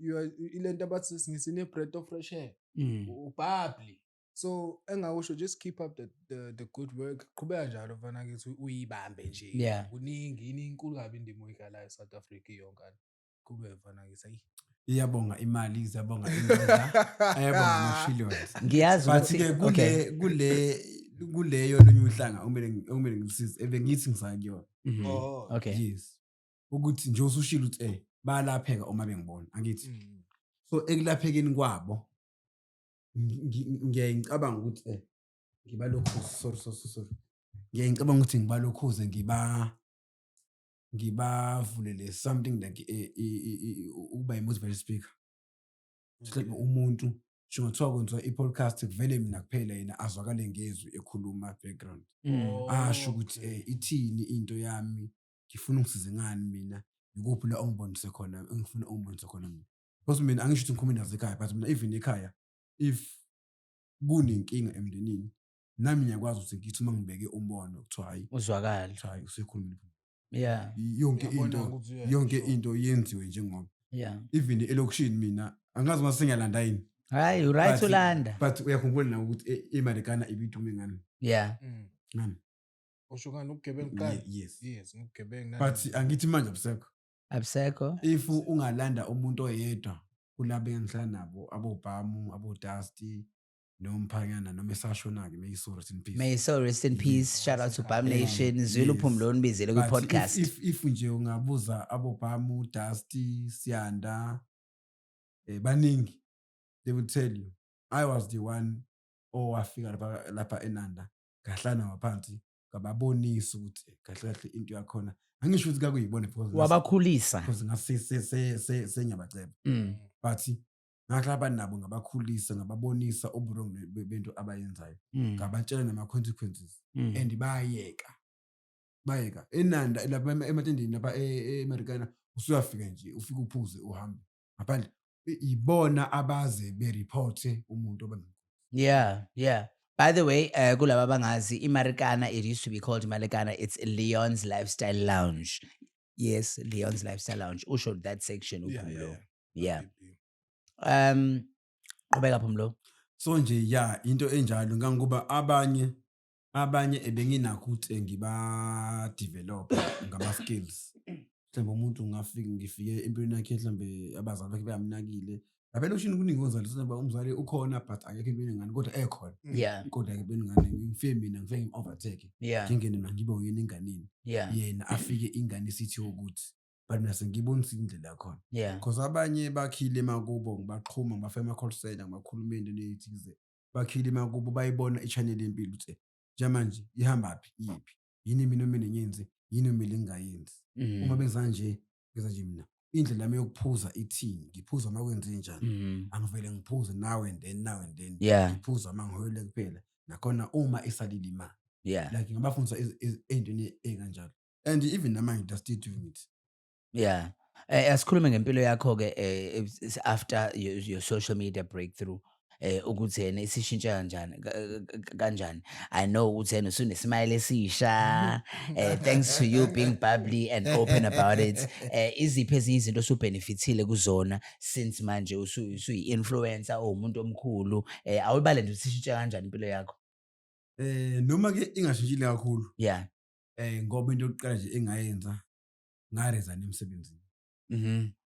ilento abathi singisine breath of fresh air. Ubhabli. So engakusho just keep up the good work. Qhubeka njalo mfana kithi uyibambe nje. Kuningi inkulu kabi indimo oyidlalayo eSouth Africa yonkana. Qhubeka mfana kithi ayi. Iyabonga imali izabonga indlela ayabonga ama-millions. Ngiyazi ukuthi kuleyo lonye uhlanga okumele ngilisize ebengithi ngisakuyona. Okay. Yes. Ukuthi nje usushilo ukuthi bayalapheka uma bengibona angithi. So ekulaphekeni kwabo ngiyacabanga ukuthi ngibalokhuze sorry. Ngiyacabanga ukuthi ngibalokhuze ngibavulele something like uba i-motivational speaker. Mhlawumbe umuntu njengathiwa kwenziwa i-podcast kuvele mina kuphela yena azwakale ngezwi ekhuluma background. Asho ukuthi ithini into yami, ngifuna ungisize ngani mina, ikuphi la ongibonise khona, engifuna ungibonise khona mina. Because mina angisho ukuthi ngikhuluma nazo ekhaya, but mina even ekhaya if kunenkinga emndenini nami ngiyakwazi ukuthi ngithi uma ngibeke umbono kuthiwa hayi uzwakala. hayi usekhulumile. Yeah. Yonke into yenziwe njengoba. Yeah. Even elokishini mina angazi mase ngiyalanda yini. Hayi right ulanda. But uyakhumbula na ukuthi eMarikana ibidume ngani? Yeah. Ngani? Usho ngani ukugebengu qala? Yes, ukugebengu. But angithi manje Absekho. If ungalanda umuntu oyedwa kulabe engihlala nabo abobhamu, abodusty nomphanyana noma esashona ke may so rest in peace. May so rest in peace. Shout out to Bam Nation. Zulu Phumlo nibizele ku podcast. If nje ungabuza abobhamu, Dusty, Siyanda baningi, they will tell you I was the one owafika lapha eNanda ngahlana ngaphansi ngababonisa ukuthi kahle into yakhona angisho ukuthi kakuyibone because Wabakhulisa. because ngiyabaceba. But ngahlaba nabo ngabakhulisa ngababonisa uburongo bento abayenzayo ngabatshela nama consequences and bayeka eNanda lapha ematendeni lapha eAmericana usuyafika nje ufika uphuze uhambe ngaphandle ibona abaze bereport umuntu obamkhulu. Yeah. By the way, kulaba bangazi iMarikana, it used to be called Marikana. It's Leon's Lifestyle Lounge. Yes, Leon's Lifestyle Lounge. Usho that section uPhumlo. Yeah. Qhubeka Phumlo. So nje into enjalo ngangoba abanye ebenginakho ukuthi ngiba develop ngama skills. Mhlawumbe umuntu ngifike empilweni yakhe mhlawumbe abazali bakhe bayamnakile. Lapha ushini kuningi ozali soba umzali ukhona but akekho empilweni ngani kodwa ekhona. Yeah. Kodwa ke empilweni ngani ngifike mina ngifike overtake. Ngingene mina ngibe uyena inganini. Yena afike ingane sithi ukuthi but mina sengibonisa indlela yakhona. Because abanye bakhile emakubo ngibaqhuma ngibafema ama call center ngibakhuluma into nezithize. Bakhile emakubo bayibona i-channel yempilo ukuthi manje ihamba phi yipi. Yini mina ngiyenze yini umile ngingayenzi. Uma benza nje ngeza nje mina indlela yami yokuphuza ithini ngiphuza uma kwenze njani angivele ngiphuze now and then ngiphuza uma ngihoyile kuphela nakhona uma isalile imali like ngabafundisa ezintweni ekanjalo and even namanje just doing it. Asikhulume ngempilo yakho ke after your social media breakthrough ukuthi yena isishintsha kanjani. I know ukuthi yena usunesmile esisha thanks to you being bubbly and open about it. Iziphi izinto osubenefitile kuzona since manje usuyi-influencer umuntu omkhulu awubale nje usishintsha kanjani impilo yakho? Noma ke ingashintshile kakhulu. Ngoba into yokuqala nje engayenza ngaresign emsebenzini.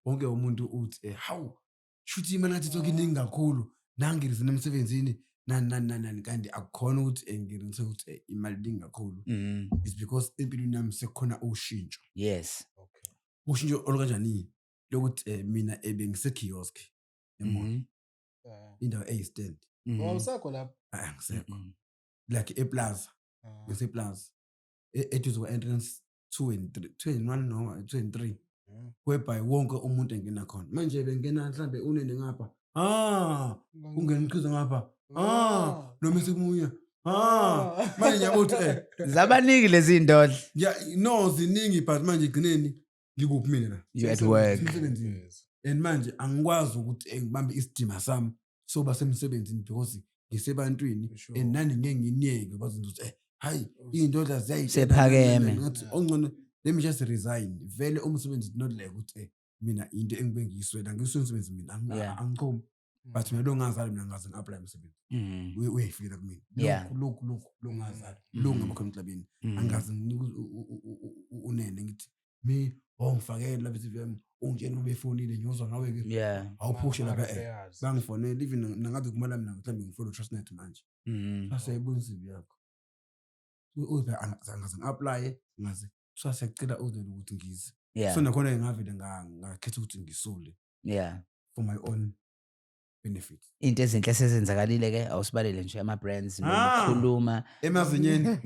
Wonke umuntu uthi hawu shuthi imali ngathi tonke iningi kakhulu nangiresign emsebenzini nani kanti akukhona ukuthi ngirinse ukuthi imali iningi kakhulu. It's because empilweni yami sekukhona ushintsho. Ushintsho olukanjani lokuthi mina ebengise kiosk emoto indawo eyistand. Awusakho lapha? Angisekho. Like eplaza. Ngiseplaza. Eduze kwa entrance 2 and 1 noma 2 and 3. Whereby wonke umuntu engena khona. Manje bengena mhlambe unene ngapha. Ungena umkhize ngapha. Noma sekubuya. Manje ngiyabuthi zabaningi lezi ndodla. No ziningi but manje igcineni ngikuphi mina la. You at work. And manje angikwazi ukuthi ngibambe isidima sami soba semsebenzini because ngisebantwini and nani ngeke nginiyeke bazenza ukuthi hayi indodla sephakeme ngathi ongcono let me just resign vele umsebenzi not like ukuthi mina into engibe ngiyiswela ngisumsebenzi mina angiqhumi but mina lo ngazali mina ngaze ngi-apply umsebenzi uyayifika kumina lokhu ngazali lo ngamakhona emhlabeni angazi unene ngithi mi ongifakela lapha eTVM ungitshela befonile ngiyozwa ngawe ke awuphushe lapha bangifonela even nangabe kumala mina mhlawumbe ngifolo Trustnet manje asayibonisa ivi yakho uze angaze ngi-apply ngaze sasiyacela uze ukuthi ngize so nakhona ngavele ngakhetha ukuthi ngisule for my own benefit. Into ezinhle sezenzakalile ke awusibalele nje ama brands nokukhuluma emazinyeni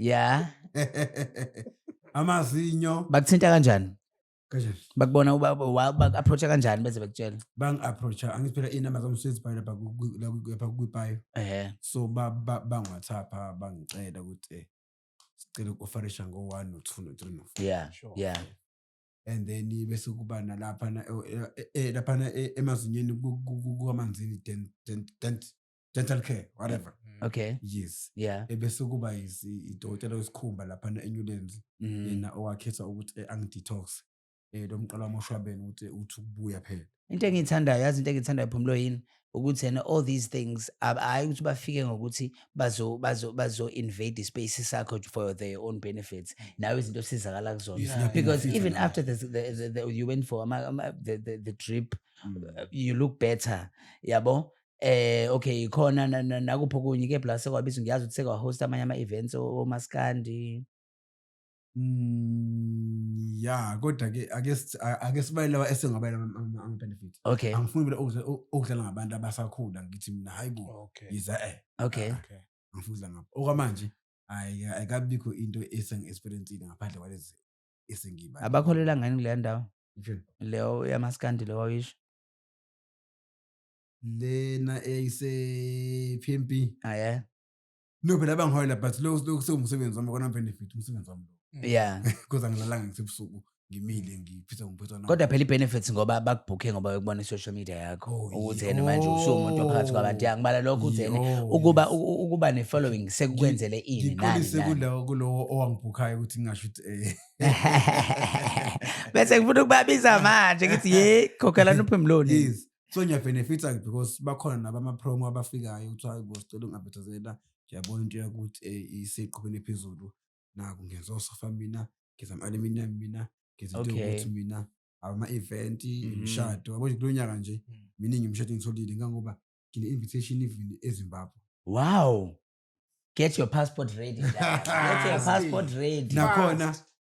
amazinyo bakuthinta kanjani? kanjani bakubona bak-approach kanjani beze bekutshela bang-approacha angithi phela iy'namba zami sezibhale lapha kwipayo so bang-WhatsApp-a bangicela ukuthi sicela uku-ofarisha ngo-1 no-2 no-3 no-4 yeah Sure. yeah and then bese kuba nalaphana laphana emazinyeni kukamanzini dental care whatever okay yes yeah ebese kuba idokotela wesikhumba laphana eNewlands yena owakhetha ukuthi angidetox lo mqala wamoshwabeni ukuthi uthi ukubuya phela into engiyithandayo yazi into engiyithandayo Phumulo yini ukuthi yena all these things hayi ukuthi bafike ngokuthi bazo invade ispace sakho for their own benefits nawe izinto osizakala kuzona Yeah, because yeah. even after you went for the drip you look better yabo okay khona nakupho kunye ke plus kwabizwa ngiyazi ukuthi sekwa-host amanye ama-events omaskandi ya kodwa-ke ake sibayele lawa esengabayela ama-benefits okay angifuni vele ukudlala ngabantu abasakhula ngithi mina hayi bo Okay. yiza okay Okay. angifuni ukudlala ngabo okwamanje ayikabikho into esengi-experience-ile ngaphandle kwalezi esengiyibala abakholela ngani kuleya ndawo leyo yamaskandi leyo wayisho lena eyise-PMP yeah no phela bangiholela but lokhu sekuwumsebenzi wami kona-benefit umsebenzi wami lo yeah because angilalanga ngisebusuku ngimile ngiphethwa kodwa phela i-benefits ngoba bakubhukhe ngoba bekubona i-social media yakho ukuthi yena manje usuwumuntu ophakathi kwabantu ngibala lokho ukuthi yena ukuba ne-following sekukwenzele ini nani ngixolise kulowo owangibhukhayo ukuthi ngingasho ukuthi bese ngifuna ukubabiza manje ngithi ye khokhelana uphemloni yes so ngiyabenefita because bakhona nabama-promo abafikayo ukuthi hayi bo sicela ungabhethazela ngiyabona into yakuthi iseqhubeni ephezulu naku ngenza osofa mina ngenza ama-aluminium mina ngenza into yokuthi mina ama-event imishado yabo nje kulo nyaka nje miningi imishado engitholile ngangoba ngine-invitation even eZimbabwe wow get your passport ready get your passport ready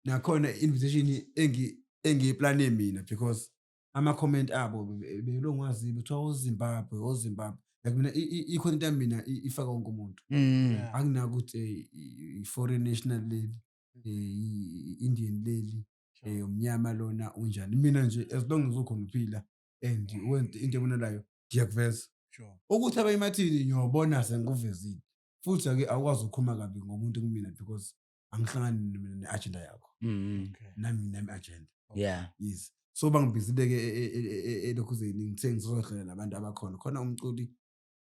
nakhona invitation engiyiplane mina because ama-comment abo belongwazi bethiwa oZimbabwe like mina ikhona into yami mina ifaka wonke umuntu anginako ukuthi i-foreign national leli i-Indian leli umnyama lona unjani mina nje as long as ukhona uphila and wenza into ebonelayo ngiyakuveza ukuthi abayimathini ngiyobona sengikuvezile futhi ake awukwazi ukukhuluma kabi ngomuntu kumina because angihlangani ne-agenda yakho nami agenda yeah yes so bangibizile-ke elokhuzeni ngithe ngizohlela nabantu abakhona khona umculi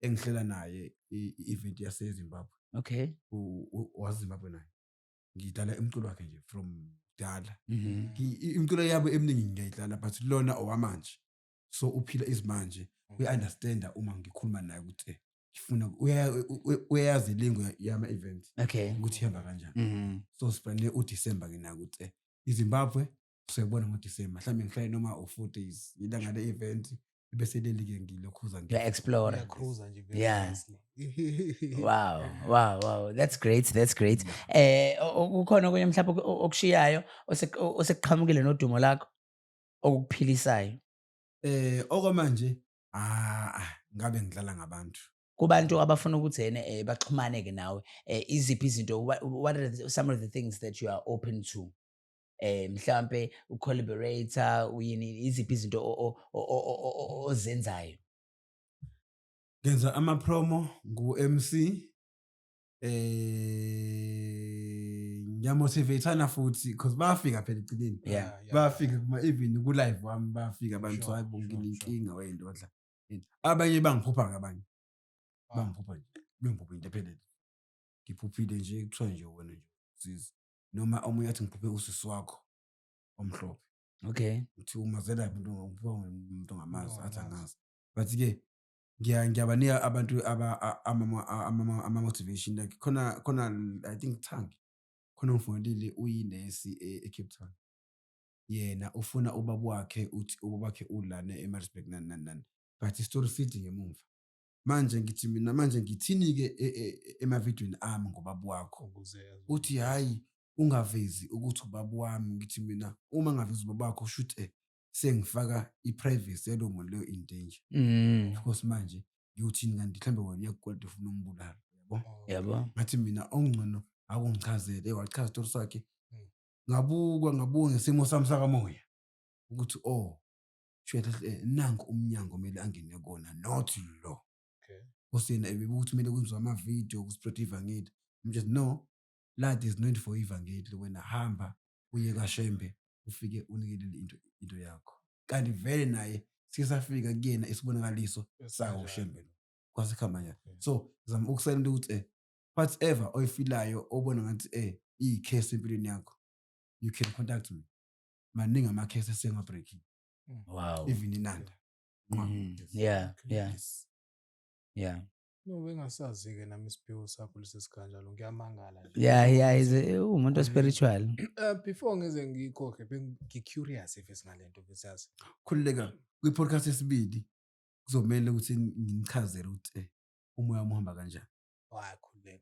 engihlela naye i-event yaseZimbabwe okay wazimbabwe naye ngidlala umculo wakhe nje from dala imculo yabo eminingi ngiyayidlala but lona owamanje so uphila izimanje uya-understanda uma ngikhuluma naye ukuthi ngifuna uyayazi ilingo yama-event okay ukuthi ihamba kanjani so siplanele uDisemba-ke naye ukuthi iZimbabwe soyibona ngoDisemba mhlawumbe ngihlale noma u-4 days ilanga le-event bese leli-ke ngilokhuza explore Cruiser nje Yeah. nicely. wow that's great ukhona okunye mhlawumbe okushiyayo osekuqhamukile nodumo lakho okukuphilisayo okwamanje ngabe ngidlala ngabantu kubantu abafuna ukuthi yena baxhumane-ke nawe iziphi izinto what are some of the things that you are open to mhlambe ucollaborator uyini iziphi izinto ozenzayo ngenza ama-promo ngu-MC ngiyamotivatana futhi because bayafika phela egcineni bayafika even ku-live wami bayafika abantu hayi bonke inkinga wey'ndodla abanye bangiphupha ngabanye bangiphupha nje bengiphupha independent ngiphuphile nje kuthiwa nje wena nje usiza noma omunye athi ngiphuphe usisi wakho omhlophe okay uthi umazela umuntu ongamazi athi angazi but-ke ngiyabanika abantu ama-motivation like khona I think Thangi khona umfundile uyinesi eCape Town yena ufuna ubaba wakhe uthi ubaba wakhe ulana eMaritzburg nani but istory sithi ngemumva manje ngithi mina manje ngithini-ke emavidweni ami ngobaba wakho uthi hayi ungavezi ukuthi ubaba wami ngithi mina uma ngavezi ubaba wakho shoot sengifaka i-privacy yalo muntu leyo in danger because manje ngiyothini kanti mhlambe wena uyakukoleda ufuna umbulala yabo ngathi mina ongcono akungichazele wachaza isitory sakhe ngabuka ngesimo sami sakamoya ukuthi nanku umnyango kumele angene kona not lo. Okay. Kusena ukuthi kumele kwenziwe ama-video kuspread ivangeli. Just no, that is not for ivangeli. Wena hamba uye kaShembe ufike unikelele into yakho. Kanti vele naye sisafika kuyena isibonakaliso sawo uShembe lo. Kwase khamba nje. So ngizama ukusayina ukuthi whatever oyifilayo obona ngathi iyicase empilweni yakho, you can contact me. Maningi ama-case esengabreakile. Wow. Even inanda. Yeah. No, bengasazi-ke nami isiphiwo sakho lesikanjalo ngiyamangala nje. Yeah, is umuntu spiritual. Before ngize ngikhokhe bengi-curious if esingalento besazi. Khululeka kwi-podcast esibili kuzomela ukuthi nginichazele ukuthi umoya wami uhamba kanjani.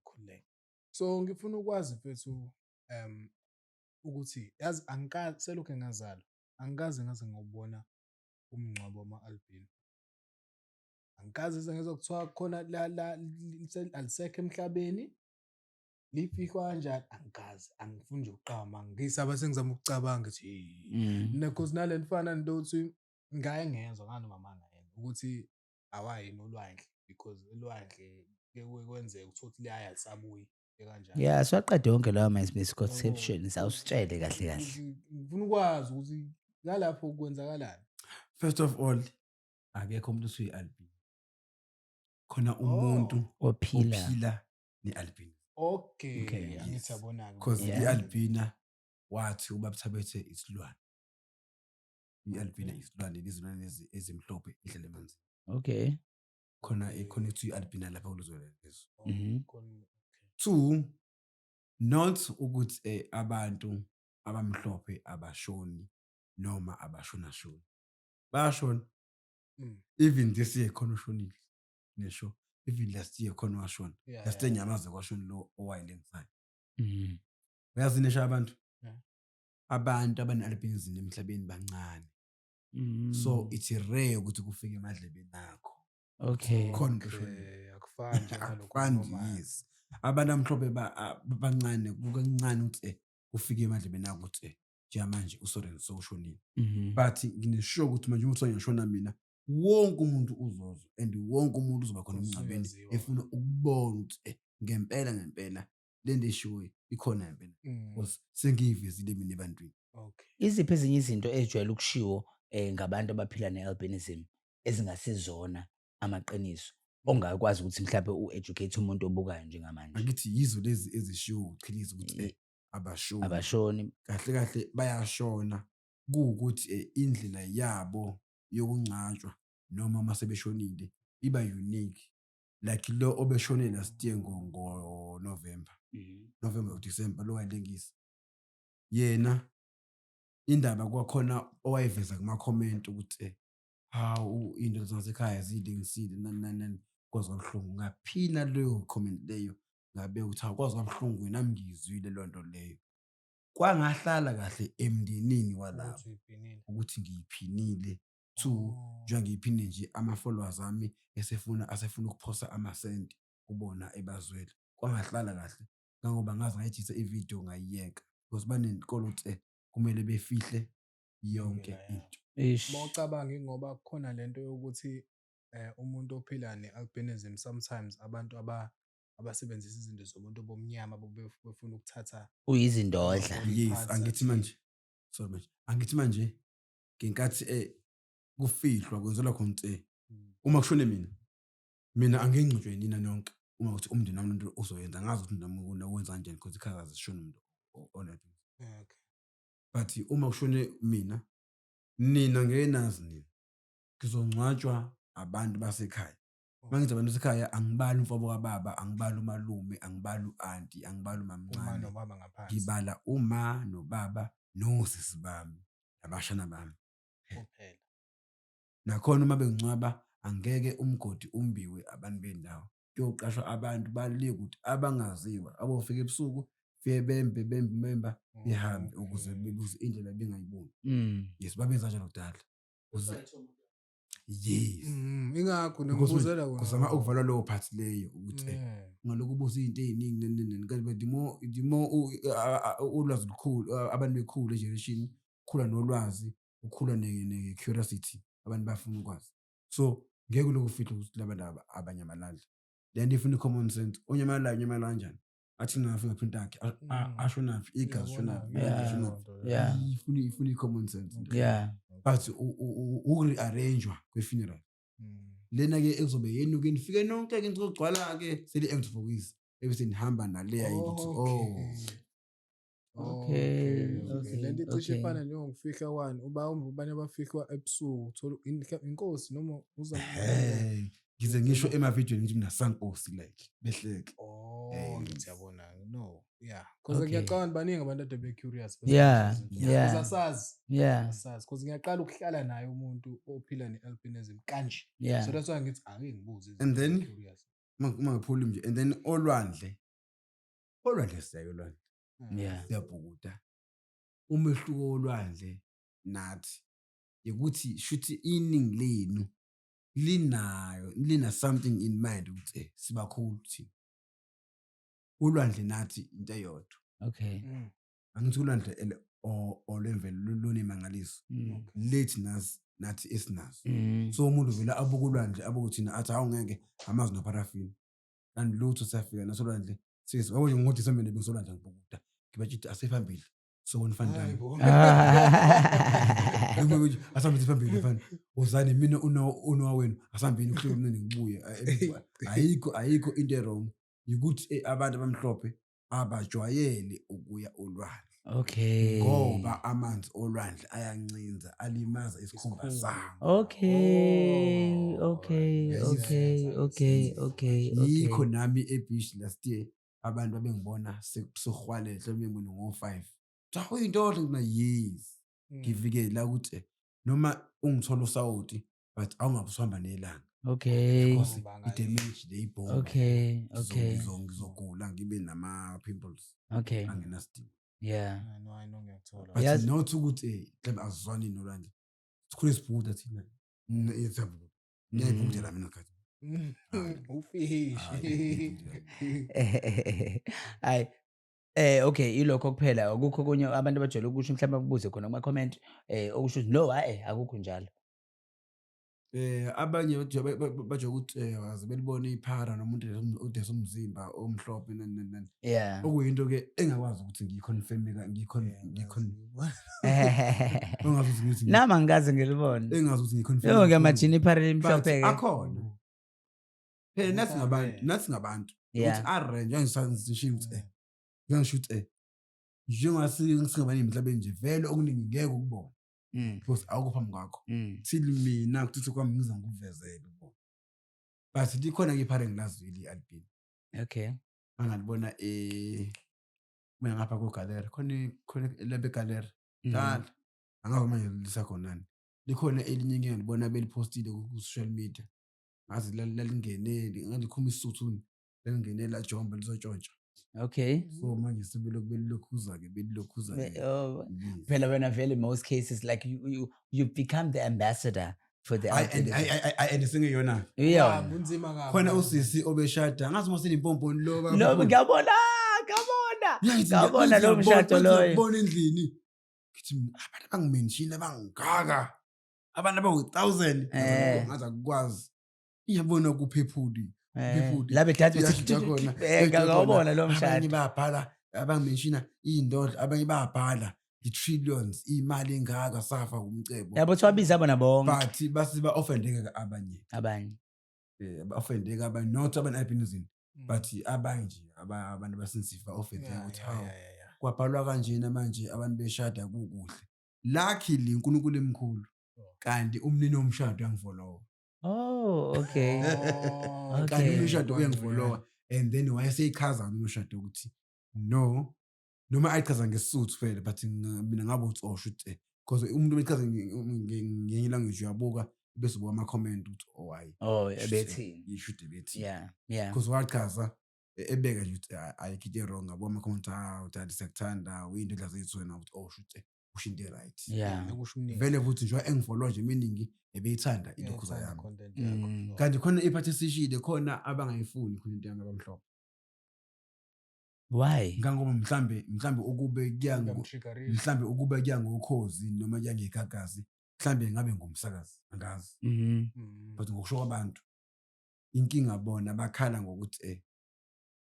Khululeka. So ngifuna ukwazi mfethu ukuthi yazi angikaze selokhu ngazalwa angikaze ngaze ngawubona umngcwabo wama-albino. Angikaze sengizokuthiwa khona alisekho emhlabeni lifikwa kanjani angikaze angifuni nje ukuqama ngisaba sengizama ukucabanga ukuthi because nale nifana nto ukuthi ngaye ngezwe nganoma mangayenza ukuthi awayini olwandle because elwandle kwenzeka ukuthi liyaya lisabuye kanjani. Yeah, so aqede yonke lawo misconceptions awusitshele kahle. Ngifuna ukwazi ukuthi ngalapho kwenzakalani. First of all, akekho umuntu osuyi-albino. Khona umuntu ophila ne-albino. Okay. Ngiyabona-ke. Because i-albina wathi ubaba Thabethe isilwane. I-albina isilwane izilwane ezimhlophe ehlala emanzini. Okay. Khona ekhonekthu i-albina lapha kuluzwe lezo. 2, not ukuthi abantu abamhlophe abashoni noma abashonashoni. Bayashona. Even this year khona ushonile. Nesho. Even last year khona washona. Last year nyamaze kwashona lo owayilengisayo. Uyazi nesho abantu abane-albinism emhlabeni bancane. So it's rare ukuthi kufike emadlebeni akho. Okay. Khona kushonile. Akufani nje ngalokho. Yes. Abantu amhlophe bancane kukancane ukuthi ufike emadlebeni akho ukuthi njengamanje uSoren sowushonile. But nginesure ukuthi manje umuntu ngiyashona mina wonke umuntu uzozwa and wonke umuntu uzoba khona emngcwabeni efuna ukubona ukuthi ngempela le nto eshiwe ikhona ngempela because sengiyivezile mina ebantwini. Okay. Iziphi ezinye izinto ezijwayele ukushiwo ngabantu abaphila ne-albinism ezingasizona amaqiniso ongakwazi ukuthi mhlawumbe u-educate umuntu obukayo njengamanje? Angithi yizo lezi ezishiwo uqhiliza ukuthi abashoni kahle bayashona kuwukuthi indlela yabo yokungcwatshwa noma masebeshonile iba unique like lo obeshone last year ngo-November December lo wayelengisa yena indaba kwakhona owayiveza kuma-comment ukuthi hawu into zasekhaya zilengisile nani kwazi kabuhlungu ngaphina leyo comment leyo ngabe uthi akwazi kabuhlungu nami ngizwile loo nto leyo kwangahlala kahle emndenini walapho ukuthi ngiyiphinile. 2, njengoba ngiyiphinde nje ama-followers ami asefuna ukuphosa amasenti kubona ebazwela kwangahlala kahle ngoba ngaze ngayijisa ivideo ngayiyeka because banenkolo ukuthi kumele befihle yonke into. Mawucabangi ngoba kukhona lento yokuthi umuntu ophila ne-albinism sometimes abantu abasebenzisa izinto zomuntu bomnyama befuna ukuthatha uyizindodla. Yes, angithi manje ngenkathi kufihlwa kwenzelwa khona uma kushone mina angengcutshwe nina nonke uma ukuthi umndeni wami into uzoyenza ngazi ukuthi nami wenza kanjani because ikhaya azishona umuntu onedwa. Okay. But uma kushone nina ngeke nazi nina ngizongcwatshwa abantu basekhaya. Mangithi abantu basekhaya angibali umfowabo kababa, angibali umalume, angibali u-auntie, angibali umamncane. Ngibala uma nobaba nosisi bami nabashana bami kuphela. Nakhona uma bengcwaba angeke umgodi umbiwe abantu bendawo. Kuyoqashwa abantu balike ukuthi abangaziwa abofika ebusuku fike bembe behambe ukuze bebuze indlela bengayiboni. Yes, babenza kanjalo kudala. Yes. Ingakho ngikuzela wona. Kuzama ukuvala lowo part leyo ukuthi ngalokho ubuza izinto eziningi kanti dimo ulwazi lukhulu abantu bekhulu generation khula nolwazi ukhula ne-curiosity abantu bafuna ukwazi so ngeke lokufihla ukuthi labantu abanyamalala then ifuna i-common sense onyamalala kanjani athi ngafika print yakhe asho naphi igazi asho naphi ifuna i-common sense but uku-rearrangewa kwe-funeral lena-ke ezobe yenuke nifike nonke-ke nizogcwala-ke seli-empty ebese nihamba naleya yokuthi lento icishe efana njengokufihla kwani ubanye abafihlwa ebusuku uthola inkosi noma uza ngize ngisho emavidiyweni ngithi mina sankosi like behleke ngiyabona cause ngiyacabanga baningi abantu ade be-curious asazi cause ngiyaqala ukuhlala naye umuntu ophila ne-albinism kanje so that's why ngithi ake ngibuze and then mangaphuli nje and then olwandle siyayo olwandle siyabhukuda umehluko wolwandle nathi ukuthi shuthi iningi lenu lina something in mind ukuthi sibakhulu thina ulwandle nathi into eyodwa angithi ulwandle olemvelo lunemangaliso lethi nathi esinazo so umuntu vela abuka ulwandle abuka thina athi awungeke amazi noparafini kanti lutho siyafika nasolwandle sithi wabo nje ngokuthi semene bengisolwandle ngibhukuda ngibathi asefambile so bonifandani asambe phambili mfana uzani mina unowawenu asambini uhlelo mnene ngibuye ayikho into wrong ukuthi abantu abamhlophe abajwayele ukuya olwandle ngoba amanzi olwandle ayancinza alimaza isikhumba sabo yikho nami ebeach last year abantu babengibona sekuhwalele mhlawumbe mina ngo5 uyinto ngina yes ngivikela ukuthi noma ungithola usawoti but awungabusihamba nelanga because i-damage le ibhombe ngizogula ngibe nama-pimples angenasidingo but not ukuthi mhlawumbe azizwani nolwandle sikhule sibhukuda thina yethabhukuda niyayibhukudela mina khathi hayi okay ilokho kuphela akukho kunye abantu bajwayele ukusho mhlawumbe babuze khona kuma-comment okusho ukuthi no akukho njalo abanye baje ukuthi waze belibone iphara nomuntu odesa umzimba omhlophe nani okuyinto-ke engakwazi ukuthi nami angikaze ngilibone engazi ukuthi ngikhonfirme ngamajini iphara elimhlophe-ke akhona phela nathi ngabantu ukuthi arenje angisazisho ukuthi ngisho ukuthi njengoba emhlabeni nje vele okuningi ngeke ukubona because awukho phambi kwakho thili mina kuthi kwami ngiza ngikuvezele ubona but likhona-ke iphara engilazile i-albino angalibona mina ngapha kwegaleri khona lebe galeri dala angazi manje lisakhonani likhona elinye ngiyalibona belipostile ku-social media ngazi lalingeneli ngalikhuma isisuthuni lalingene lajomba lizotshontsha so manje sebelokhu belilokhuza-ke phela wena vele in most cases like you become the ambassador for the and singeyona khona usisi obeshada ngazi uma senimpomponi ngiyabona lo mshado loyo ngibona endlini ngithi mina abantu abangimenshini abangaka abantu abawu-1000 ngaze akukwazi iyabona kuphephuli labe ngawubona lo mshado abanye bayabhala abangimenshina iy'ndodla abanye bayabhala i-trillions imali engaka safa umcebo yabo thiwabiza abona bonke but base ba-offendeka abanye ba-offendeka abanye not abane-albinism but abanye nje abantu abasensitive ba-offendeka ukuthi hawu kwabhalwa kanjena manje abantu beshada kukuhle luckily uNkulunkulu emkhulu kanti umnini womshado uyangifolowa kanti umshado uyangifolowa and then wayeseyichaza umshado ukuthi no noma ayichaza ngesizathu phela but mina ngabe utsosho ukuthi because umuntu umechaza ngenye language uyabuka bese ubuka ama-comment ukuthi ebethini yishude bethi because wachaza ebeka nje ukuthi ayikho into wrong abo ama-comment udade siyakuthanda uyinto zethu wena ukuthi shute usho into right vele futhi nje engifolowa nje meaning ebeyithanda indokhuza yami kanti khona iphathi esishile khona abangayifuni khona into yangabamhlophe why ngangoba mhlambe ukube kuya ngokhozi noma kuyangegagazi mhlambe ngabe ngumsakazi angazi but ngokusho kwabantu inkinga bona bakhala ngokuthi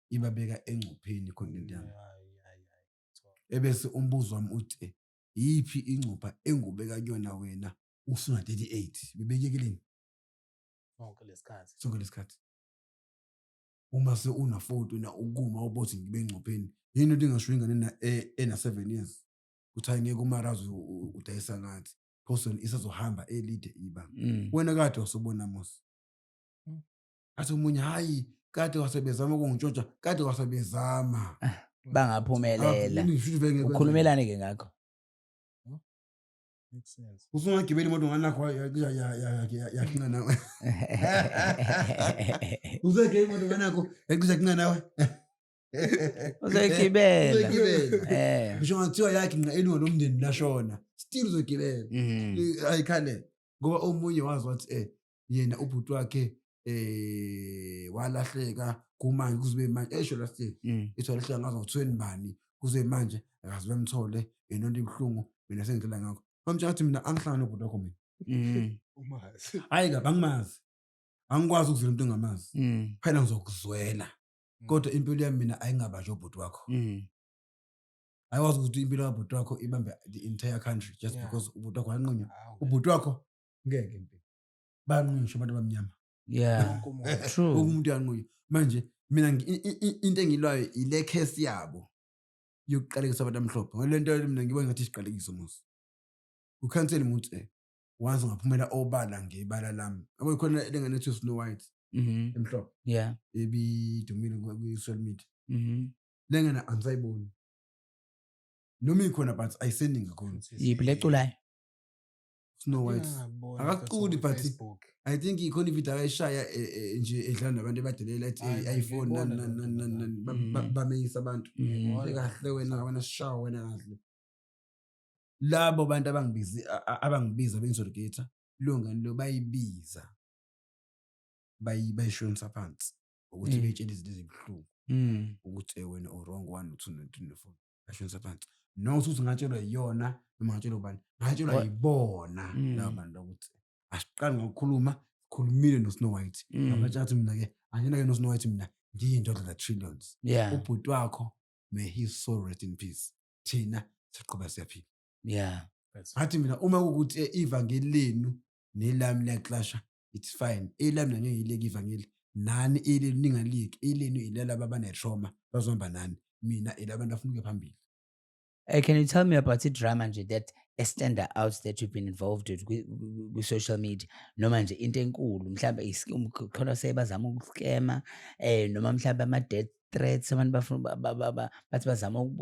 ibabeka engcupheni content yami ebese umbuzo wami uthi yipi ingcupha engubeka kuyona wena usuna 38 bebekekeleni sonke lesikhathi uma se una photo na ukuma ubothi ngibe engcupheni yini into engasho ingane ena 7 years uthi ayingeke umarazo udayisa ngathi person isazohamba elide iba wena kade wasobona mos athi umunye hayi kade wasebezama ukungitshontsha kade wasebezama bangaphumelela ukhulumelane ke ngakho makes sense usungagibela imoto nganakho yakinga nawe uzegela imoto nganakho yakinga nawe uzogibela ngisho ngathiwa yakinga elunga lomndeni lashona still uzogibela ayikhale ngoba omunye wazi wathi yena ubhuti wakhe walahleka kumanje kuzibe manje esho last year itholahleka ngazo 20 bani kuze manje akazi bemthole enonto ibhlungu mina sengicela ngakho bamtshela mina angihlangana nobhuti wakho mina umazi hayi kabi angimazi angikwazi ukuzela umuntu engamazi phela ngizokuzwela kodwa impilo yami mina ayingabanjwa ubhuti wakho ayikwazi ukuthi impilo kabhuti wakho ibambe the entire country just because ubhuti wakho anqonywa ubhuti wakho ngeke impilo banqonyisha abantu abamnyama true umuntu yanqunywa manje mina into engilwayo ile case yabo yokuqalekisa abantu amhlophe ngolento mina ngibona ngathi isiqalekiso mos ukhansela umuntu once ngaphumela obala ngebala lami abo khona lengane ethi Snow White emhlophe ebidumile ku social media lengane angisayiboni noma ikhona but ayiseningi kakhulu yipi leculayo Snow White akaquli but I think ikhona ivideo ayishaya nje edlala nabantu ebadelela ethi iPhone bameyisa abantu kahle wena abana show wena kahle labo bantu abangibiza bengisolgator longani lo bayibiza bayishonisa phansi ukuthi betshela izinto ezibhlungu ukuthi wena wrong 1 2 3 4 bashonisa phansi no uthi ngatshelwa iyona noma ngatshelwa ubani ngatshelwa yibona labo bantu ukuthi asiqali ngokukhuluma khulumile no Snow White ngabatshathi mina ke angena ke no Snow White mina ngiyindodla trillions ubhuti wakho may his soul rest in peace thina siqhubeka siyaphila athi mina uma ukuthi ivangeli lenu nelami liyaclasha it's fine elami nanye ngileke ivangeli nani elenu ningaliki elenu ilalaba abane trauma bazohamba nani mina elabantu afunike phambili. Can you tell me about the drama nje that stand out that you've been involved with social media noma nje into enkulu mhlawumbe khona sebazama ukuscama noma mhlawumbe ama death threats abantu bafuna bathi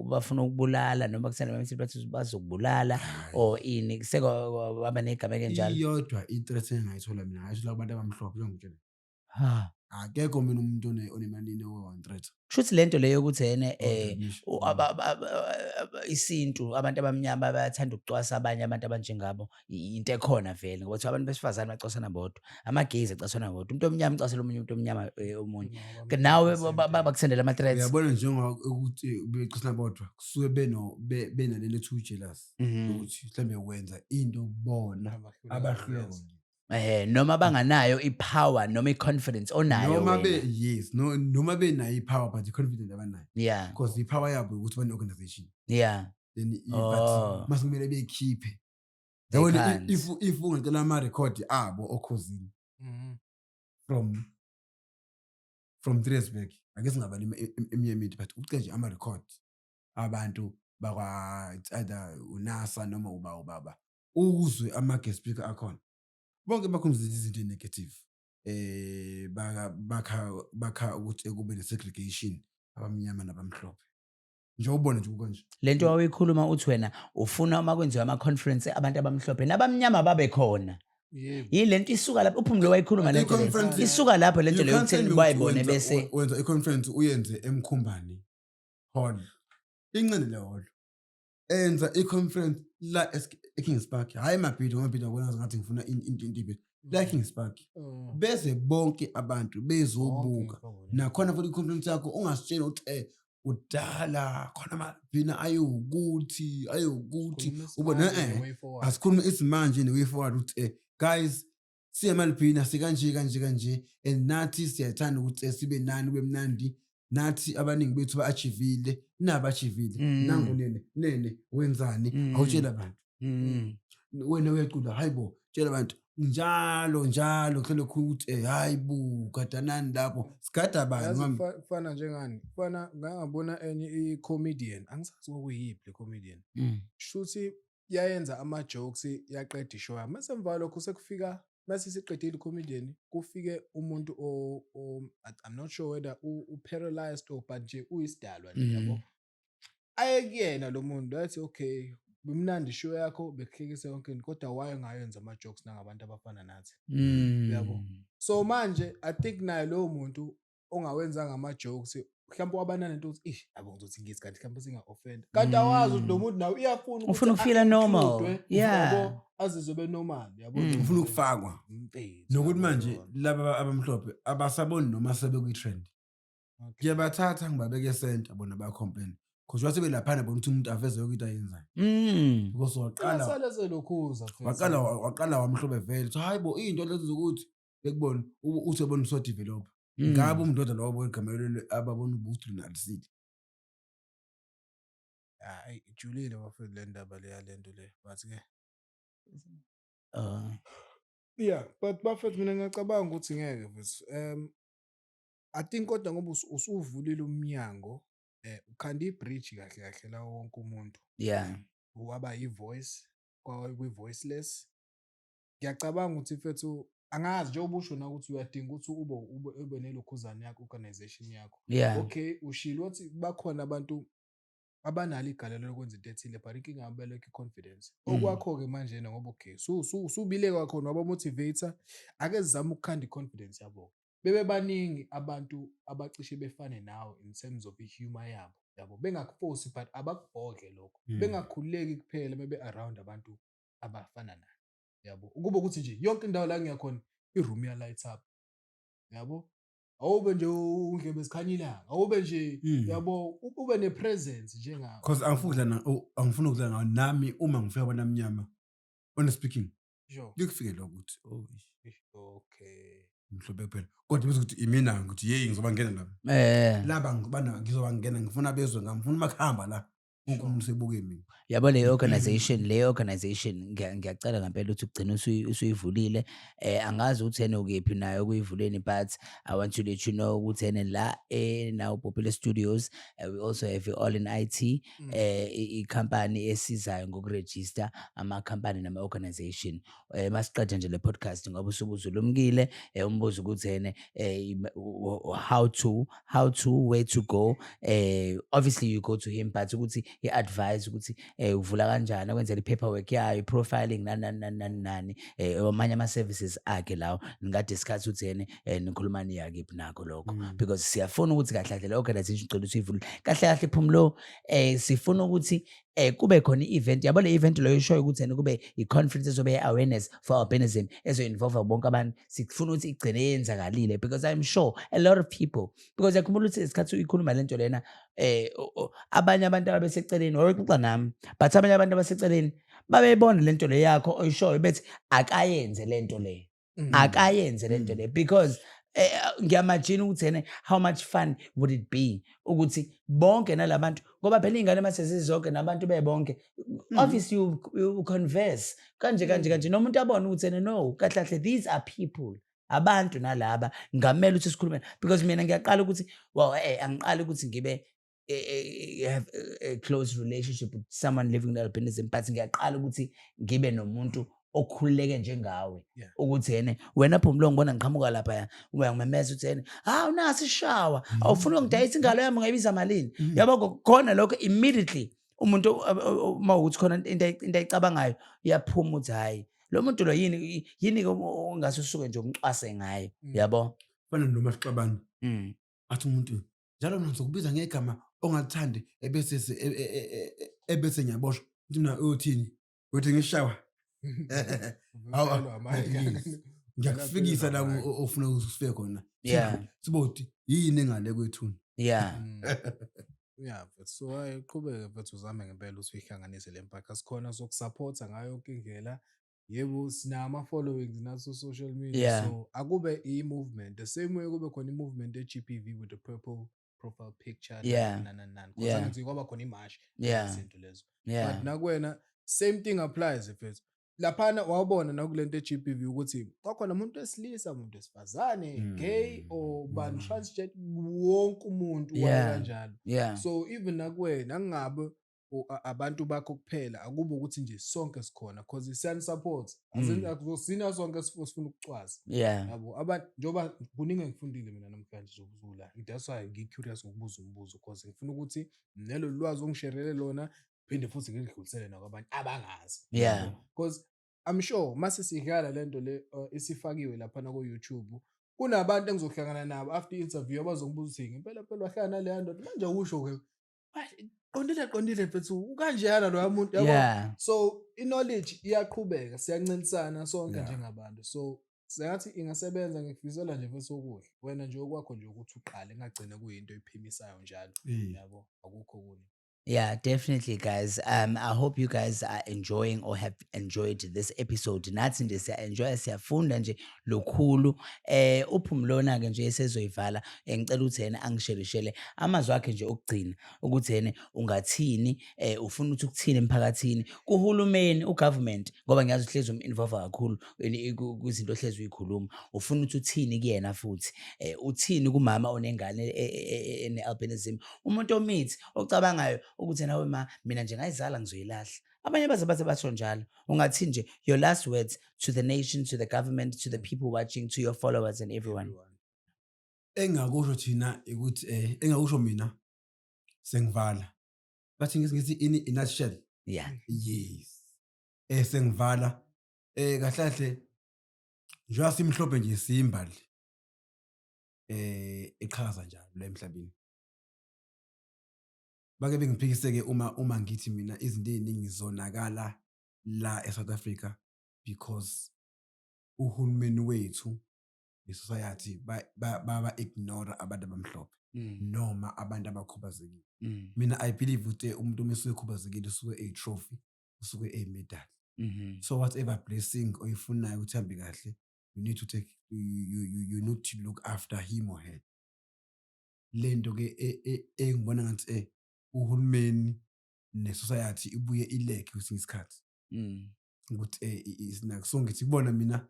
bafuna ukubulala noma kusena bamithi bathi bazokubulala or ini sekwaba negama kanjalo iyodwa i-threat engayithola mina ngayithola abantu abamhlophe ngitshela akekho mina umuntu onemanini o-100 shuthi lento leyo ukuthi yena isintu abantu abamnyama bayathanda ukucwasa abanye abantu abanjengabo into ekhona vele ngoba abantu besifazane bacwasana bodwa amagezi acwasana bodwa umuntu omnyama ucwasela omunye umuntu omnyama omunye nawe bakusendela ama threats uyabona njengoba ukuthi becwasana bodwa kusuke benalelo two jealous ukuthi mhlambe ukwenza into bona abahluleka noma banganayo ipower noma iconfidence onayo noma yes noma benayo ipower but iconfidence abanayo because ipower yabo ukuthi bane organization then but masimele bekhiphe yabona if ungacela ama record abo okhosini from Dresberg ake singabali emnyameni but ucela nje ama record abantu bakwa either uNASA noma ubaba uzwe ama guest speaker akhona bonke bakhumbuza izinto negative bakha ukuthi kube ne segregation abamnyama nabamhlophe nje ubone nje konje lento wayikhuluma uthi wena ufuna uma kwenziwa ama conference abantu abamhlophe nabamnyama babe khona yilento isuka lapho uphumlo wayikhuluma lento isuka lapho lento leyo ukutheni bayibone bese wenza i-conference uyenze emkhumbani hall incane le hall enza i-conference la eKings Park hayi mabhido bona ngathi ngifuna into la eKings Park bese bonke abantu bezobuka nakhona futhi i-conference yakho ungasitshela ukuthi udala khona amaphina ayokuthi Sikhuluma ubona isimanje ne-way forward. asikhuluma isimanje ne-way forward ukuthi guys siyemaliphina sikanje and nathi siyathanda ukuthi sibe nani kube mnandi nathi abaningi bethu ba-achievile naba-achievile nangu nene wenzani awutshela abantu wena uyacula hayibo tshela abantu njalo kuhlele ukuthi hayibo gadanani lapho sigada Yazi abantu kufana njengani ngangabona enye i-comedian angisazi kokuyiphi le comedian shuthi yayenza ama-jokes yaqeda ishow yami mase emva lokho sekufika mase siqedile i-comedian kufike umuntu I'm not sure whether u-paralyzed or but nje uyisidalwa nje yabo ayekuyena lo muntu wathi okay bimnandi show yakho bekuhlekise yonke kodwa wayengayenza ama-jokes nangabantu abafana nathi yabo so manje I think naye lowo muntu ongawenzanga ama-jokes mhlawumbe wabanana into ukuthi yabo ngizothi ngisi kanti mhlawumbe singa-offend kanti awazi ukuthi lo muntu nawe iyafuna ufuna ukufila normal yabo azizwe be-normal yabo ufuna ukufakwa nokuthi manje laba abamhlophe abasaboni noma sebekwi-trend kuyabathatha ngibabeke center bona baya-complain because wase belaphana bona ukuthi umuntu aveze yokuthi ayenzayo because waqala wamhlobe vele so hayibo into lezo zokuthi bekubona uthi ebona uso-develop ngabe umndoda lowo egamele ababona ubuthi nalisidi hayi ijulile bafethu le ndaba lento le but-ke yeah but bafethu mina ngiyacabanga ukuthi ngeke mfethu I think kodwa ngoba usuvulile umnyango ukhanda ibridge kahle la wonke umuntu waba yi-voice kwi-voiceless ngiyacabanga ukuthi mfethu angazi nje ubusho na ukuthi uyadinga ukuthi ube nelokhuzana yakho organization yakho okay ushilo wathi bakhona abantu abanalo igalelo lokwenza into ethile but inkinga yabo belokhu i-confidence okwakho-ke manje ngoba okay usubile kwakho waba-motivator ake zizame ukukhanda i-confidence yabo bebe baningi abantu abacishe befane nawe in terms of i-humor yabo bengakuforce but abakubhoke lokho bengakhululeki kuphela bebe-around abantu abafana naye yabo ukuba ukuthi nje yonke indawo la ngiyakhona i-room ya-light up yabo awube nje undlebe zikhanyilanga awube nje yabo ube ne-presence njengawo because angifuna ukudlala ngawo nami uma ngifika abantu amnyama honest speaking likufike lokho ukuthi okay mhlophe kuphela kodwa bese ukuthi imina ukuthi yeyi ngizoba ngena laba ngizoba ngena ngifuna bezwe ngami ngifuna makuhamba la wonke umuntu sebuke mina yabo le organization ngiyacela ngempela ukuthi ugcine usuyivulile angazi ukuthi ene ukephi nayo ukuyivuleni but I want to let you know ukuthi ene la now Popular Studios we also have All in IT i-company esizayo ngokuregister ama-company nama-organization masiqeda nje le podcast ngoba usubuzo lumkile umbuzo ukuthi ene how to where to go obviously you go to him but ukuthi i-advise ukuthi uvula kanjani okwenzela i-paperwork yayo i-profiling nani amanye ama-services akhe lawo ningadiscuss ukuthi yena nikhuluma niyakiphi nakho lokho because siyafuna ukuthi kahle kahle le organization icela ukuthi uyivule kahle kahle phumulo sifuna ukuthi kube khona i-event yabo le event leyo ishoyo ukuthi kube i-conference ezobe i-awareness for albinism ezo-involve bonke abantu sifuna ukuthi igcine yenzakalile because I'm sure a lot of people because yakhumbula ukuthi isikhathi uyikhuluma lento lena abanye abantu ababeseceleni oyixoxa nami but abanye abantu abaseceleni babeyibona lento le yakho oyishoyo bethi akayenze lento le because ngiyamagina ukuthi yena how much fun would it be ukuthi bonke nalabantu ngoba phela ingane masezizonke nabantu bebonke obviously you converse kanje nomuntu abona ukuthi yena no kahle these are people abantu nalaba ngamela ukuthi sikhulume because mina ngiyaqala ukuthi angiqali ukuthi ngibe have a close relationship with someone living with albinism but ngiyaqala ukuthi ngibe nomuntu okhululeke njengawe ukuthi yena wena phumulo ngibona ngiqhamuka lapha uyangimemeza ukuthi yena unasi ishawa awufuni ukungidayisa ingalo yami ngayibiza malini yabo khona lokho immediately umuntu mawukuthi khona into ayicabangayo iyaphuma ukuthi hayi lo muntu lo yini ongase usuke nje umcwase ngayo yabo fana noma sixabana athi umuntu njalo mina ngizokubiza ngegama ongathandi ebese ngiyaboshwa uthi mina uyothini uthi ngishawa ngiyakufikisa la ofuna usifike khona sibodi yini engale kwethuna Yeah, mfethu. So qhubeke mfethu uzame ngempela ukuthi uyihlanganise le mpahla. Sikhona sokusupporta ngayo yonke indlela. Yebo sinama followings naso social media, Yeah. so akube i-movement the same way kube khona i-movement e-GBV with the purple profile picture Yeah. nani. Yeah. Konke kwaba khona imash Yeah. izinto lezo. Yeah. But nakwena same thing applies mfethu. Laphana wawubona nakulento e-GBV ukuthi kwakhona umuntu wesilisa, umuntu wesifazane, gay or bani transgender, wonke umuntu waye Yeah. kanjalo. Yeah. So even nakuwena angabe abantu bakho kuphela, akube ukuthi nje sonke sikhona because isiyani support akuzosina sonke sifuna ukucwaza. Yeah. Yabo abantu njoba kuningi engifundile mina namhlanje zokuzula, that's why ngi-curious ngokubuza umbuzo because ngifuna ukuthi nelo lwazi ongisherele lona phinde futhi ngidlulisele nakwabanye abangazi. Yeah. Because I'm sure mase sidlala lento le isifakiwe lapha na ku-YouTube, kunabantu engizohlangana nabo after i-interview abazongibuza ukuthi ngempela wahlala naleya ndoda manje usho-ke qondile mfethu ukanjeyana loya muntu yabo. Yeah. So i-knowledge iyaqhubeka, siyancintisana sonke Yeah. njengabantu. So sengathi ingasebenza, ngikufisela nje mfethu okuhle wena nje okwakho nje ukuthi uqale ingagcina kuyinto ephimisayo njalo. Yabo akukho kunye. Yeah, definitely, guys. I hope you guys are enjoying or have enjoyed this episode. Nathi nje siya-enjoy, siyafunda nje lukhulu. Uphumlona ke nje esezoyivala. Ngicela ukuthi yena angisherishele amazwi akhe nje okugcina ukuthi yena ungathini, ufuna ukuthi ukuthini emphakathini, kuhulumeni, ugovernment, ngoba ngiyazi uhlezi uminvolve kakhulu kwizinto ohlezi uyikhuluma. Ufuna ukuthi uthini kuyena futhi. Uthini kumama onengane ene-albinism. Umuntu omithi ocabangayo ukuthi nawe mina nje ngayizala ngizoyilahla. Abanye baze basho njalo. Ungathini nje your last words to the nation, to the government, to the people watching, to your followers and everyone. Engakusho thina ukuthi engakusho mina sengivala. Bathi ngithi in a nutshell. Yeah. Yes. Sengivala. Kahlahle njengoba simhlophe nje simbali. Eqhaza njalo la emhlabeni. Bake bengiphikiseke uma ngithi mina izinto eziningi zonakala la eSouth Africa because uhulumeni wethu nesociety baba ignore abantu abamhlophe noma abantu abakhubazekile. Mina I believe ukuthi umuntu omesuke ekhubazekile usuke a trophy, usuke a medal. So whatever blessing oyifunayo uthambe kahle, you need to take you need to look after him or her. Lento ke engibona ngathi uhulumeni nesociety ibuye ileke kwesinye isikhathi ukuthi isinake. So ngithi kubona mina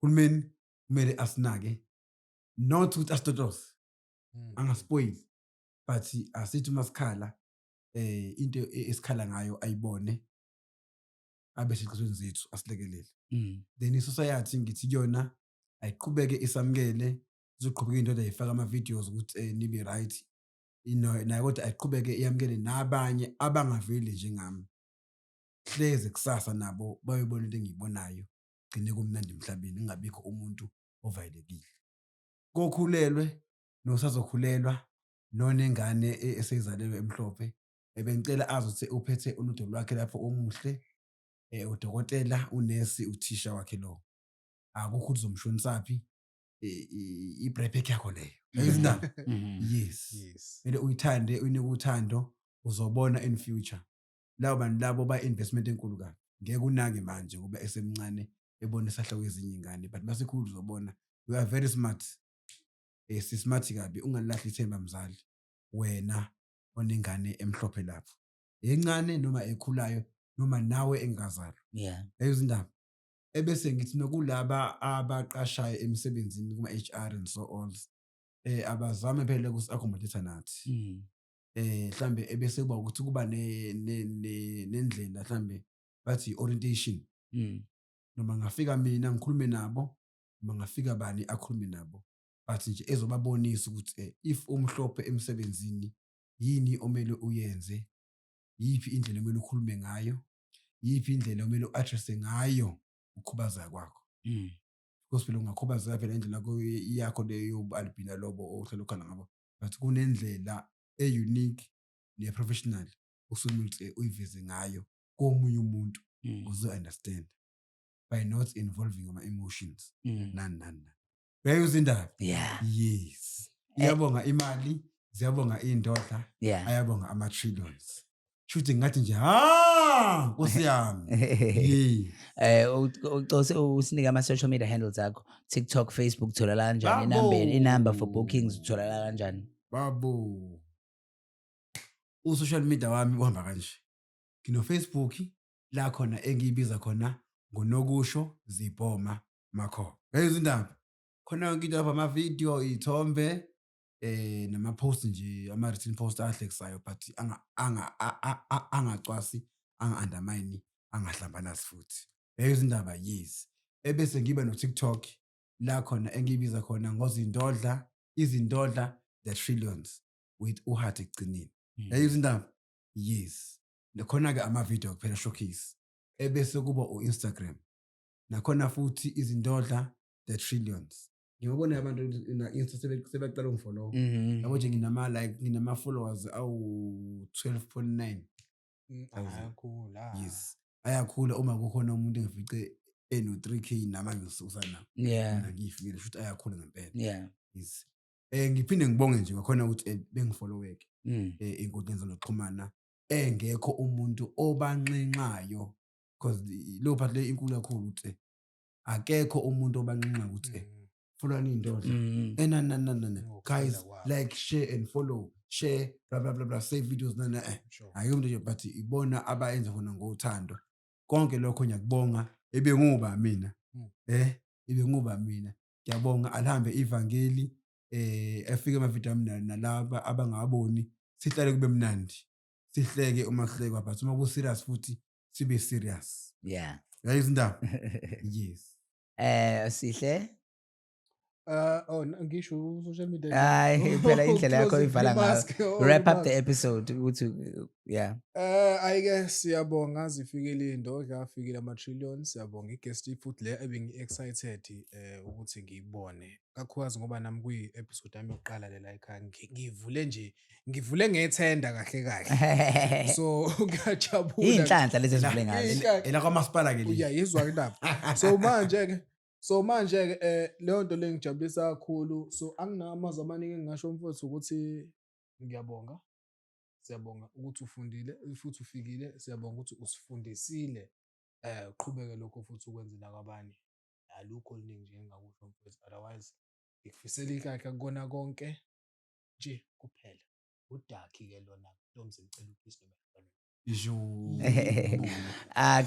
uhulumeni kumele asinake, not ukuthi asitotose angaspoil, but asithi masikhala into esikhala ngayo ayibone abe seqhuzweni zethu asilekelele. Then isociety ngithi kuyona ayiqhubeke isamukele, izoqhubeka into ayifaka ama-videos ukuthi nibe right. Nayo kodwa ayiqhubeke iyamukele nabanye abangaveli njengami. Hleze kusasa nabo bayobona into engiyibonayo, gcine kumnandi emhlabeni, ingabikho umuntu ovayelekile. Kokhulelwe nosazokhulelwa nonengane eseyizalelwe emhlophe, bengicela azi ukuthi uphethe unudo lwakhe lapho omuhle, udokotela, unesi, uthisha wakhe lo. Akukho ukuthi uzomshonisaphi, i-break yakho leyo. Ayizindaba. Yes. Mele uyithande, uyinike uthando, uzobona in future. Labo bantu labo ba-investment enkulu kabi. Ngeke unake manje ngoba esemncane ebona isahla kwezinye ingane, but masikhulu uzobona we are very smart. Sismart kabi, ungalahli ithemba mzali. Wena onengane emhlophe lapho. Encane noma ekhulayo noma nawe engazalwa. Yeah. Ayizindaba. Ebese ngithi nokulaba abaqashayo emsebenzini kuma HR and so on. Abazame phela ukusi-accommodate nathi. Mhlambe ebese kuba ukuthi kuba nendlela mhlambe bathi orientation. Noma ngafika mina ngikhulume nabo, noma ngafika bani akhulume nabo. But nje ezobabonisa ukuthi if umhlophe emsebenzini yini omele uyenze, yipi indlela omele ukhulume ngayo, yipi indlela omele uaddresse ngayo ukukhubaza kwakho. Because phela ungakhubazeka phela indlela yakho leyo albina lobo ohlelo khona ngabo, but kunendlela unique ne-professional usuke uyiveze ngayo komunye umuntu uzo understand by not involving ama emotions. Nani. Uyayuzwa indaba? Yeah. Yes. Iyabonga imali ziyabonga iy'ndodla Yeah. ayabonga ama-trillions shuthi ngathi nje nkosi yami Ucose usinike ama-social media handles akho, TikTok, Facebook, utholakala kanjani? Babo. Inamba for bookings utholakala kanjani? babo u-social media wami uhamba kanje ngino-Facebook la khona engiyibiza khona ngonokusho zibhoma makho yezwa indaba khona yonke into lapha amavidiyo iy'thombe nama-post nje ama-written post ahlekisayo but angacwasi anga-undermine angahlambanazi futhi yezwa indaba yes ebese ngiba no-TikTok la khona engiyibiza khona ngozindodla izindodla the trillions with uHathi ekugcineni yayizwa indaba yes nakhona-ke amavidiyo kuphela showcase ebese kuba u-Instagram nakhona futhi izindodla the trillions ngiyabona abantu na-Insta sebecala ungifollow yabo nje nginama-followers awu-12.9 yes ayakhula uma kukhona umuntu engifice eno-3K namanje ngisusana mina ngiyifikile futhi ayakhula ngempela yes ngiphinde ngibonge nje ngakhona ukuthi bengifolloweke ey'nkundleni zokuxhumana engekho umuntu obanxenxayo because lo part le inkulu kakhulu ukuthi akekho umuntu obanxenxa ukuthi follow iy'ndodla guys like share and follow share blah blah blah blah save videos ayikho umuntu nje but ibona abayenza khona ngothando konke lokho ngiyakubonga ebenguba mina ebenguba mina ngiyabonga alihambe ivangeli afike amavidiyo ami nalaba abangaboni sihlale kube mnandi sihleke uma kuhlekwa but uma ku-serious futhi sibe serious yayizwa indaba yes Sihle ngisho social media hayi phela indlela yakho ivala ngayo wrap up the episode ukuthi I guess siyabonga zifikile iy'ndodla afikile ama-trillions siyabonga i-guest futhi le ebengi-excited ukuthi ngiyibone kakhulukazi ngoba nami kuyi-episode yami yokuqala lela ekhaya ngivule ngethenda kahle kahle so ngiyajabula iy'nhlanhla lezi ezivule ngazo ela kwamasipala-ke yizwa indaba so manje-ke leyo nto le ngijabulisa kakhulu so anginamazwi amaningi engingasho mfowethu ukuthi ngiyabonga siyabonga ukuthi ufundile futhi ufikile siyabonga ukuthi usifundisile uqhubeke lokho futhi ukwenze nakwabanye alukho oluningi nje engingakusho mfowethu otherwise ngikufisela ikakhe kukona konke nje kuphela udakhi-ke lona Ntomzi ngicela uPeace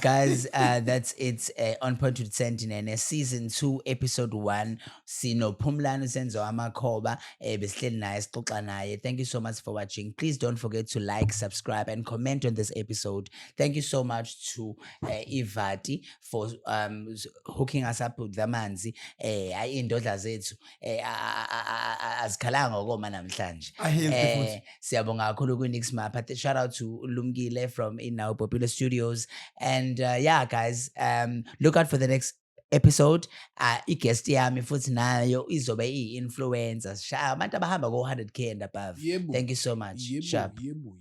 guys, that's it on Point to the Sentinel season 2 episode 1 sino Phumlani Senzo Amakhoba besihleli naye sixoxa naye. Thank you so much for watching. Please don't forget to like, subscribe and comment on this episode. Thank you so much to Ivati for hooking us up with Damanzi indodla zethu azikhalanga ngokoma namhlanje. Siyabonga kakhulu kuNix Mapha. Shout out to Lumgile from in our Popular Studios and guys, look out for the next episode. I-guest yami futhi nayo izobe iyi-influencers abantu abahamba ko 100K and above. Thank you so much. Sharp.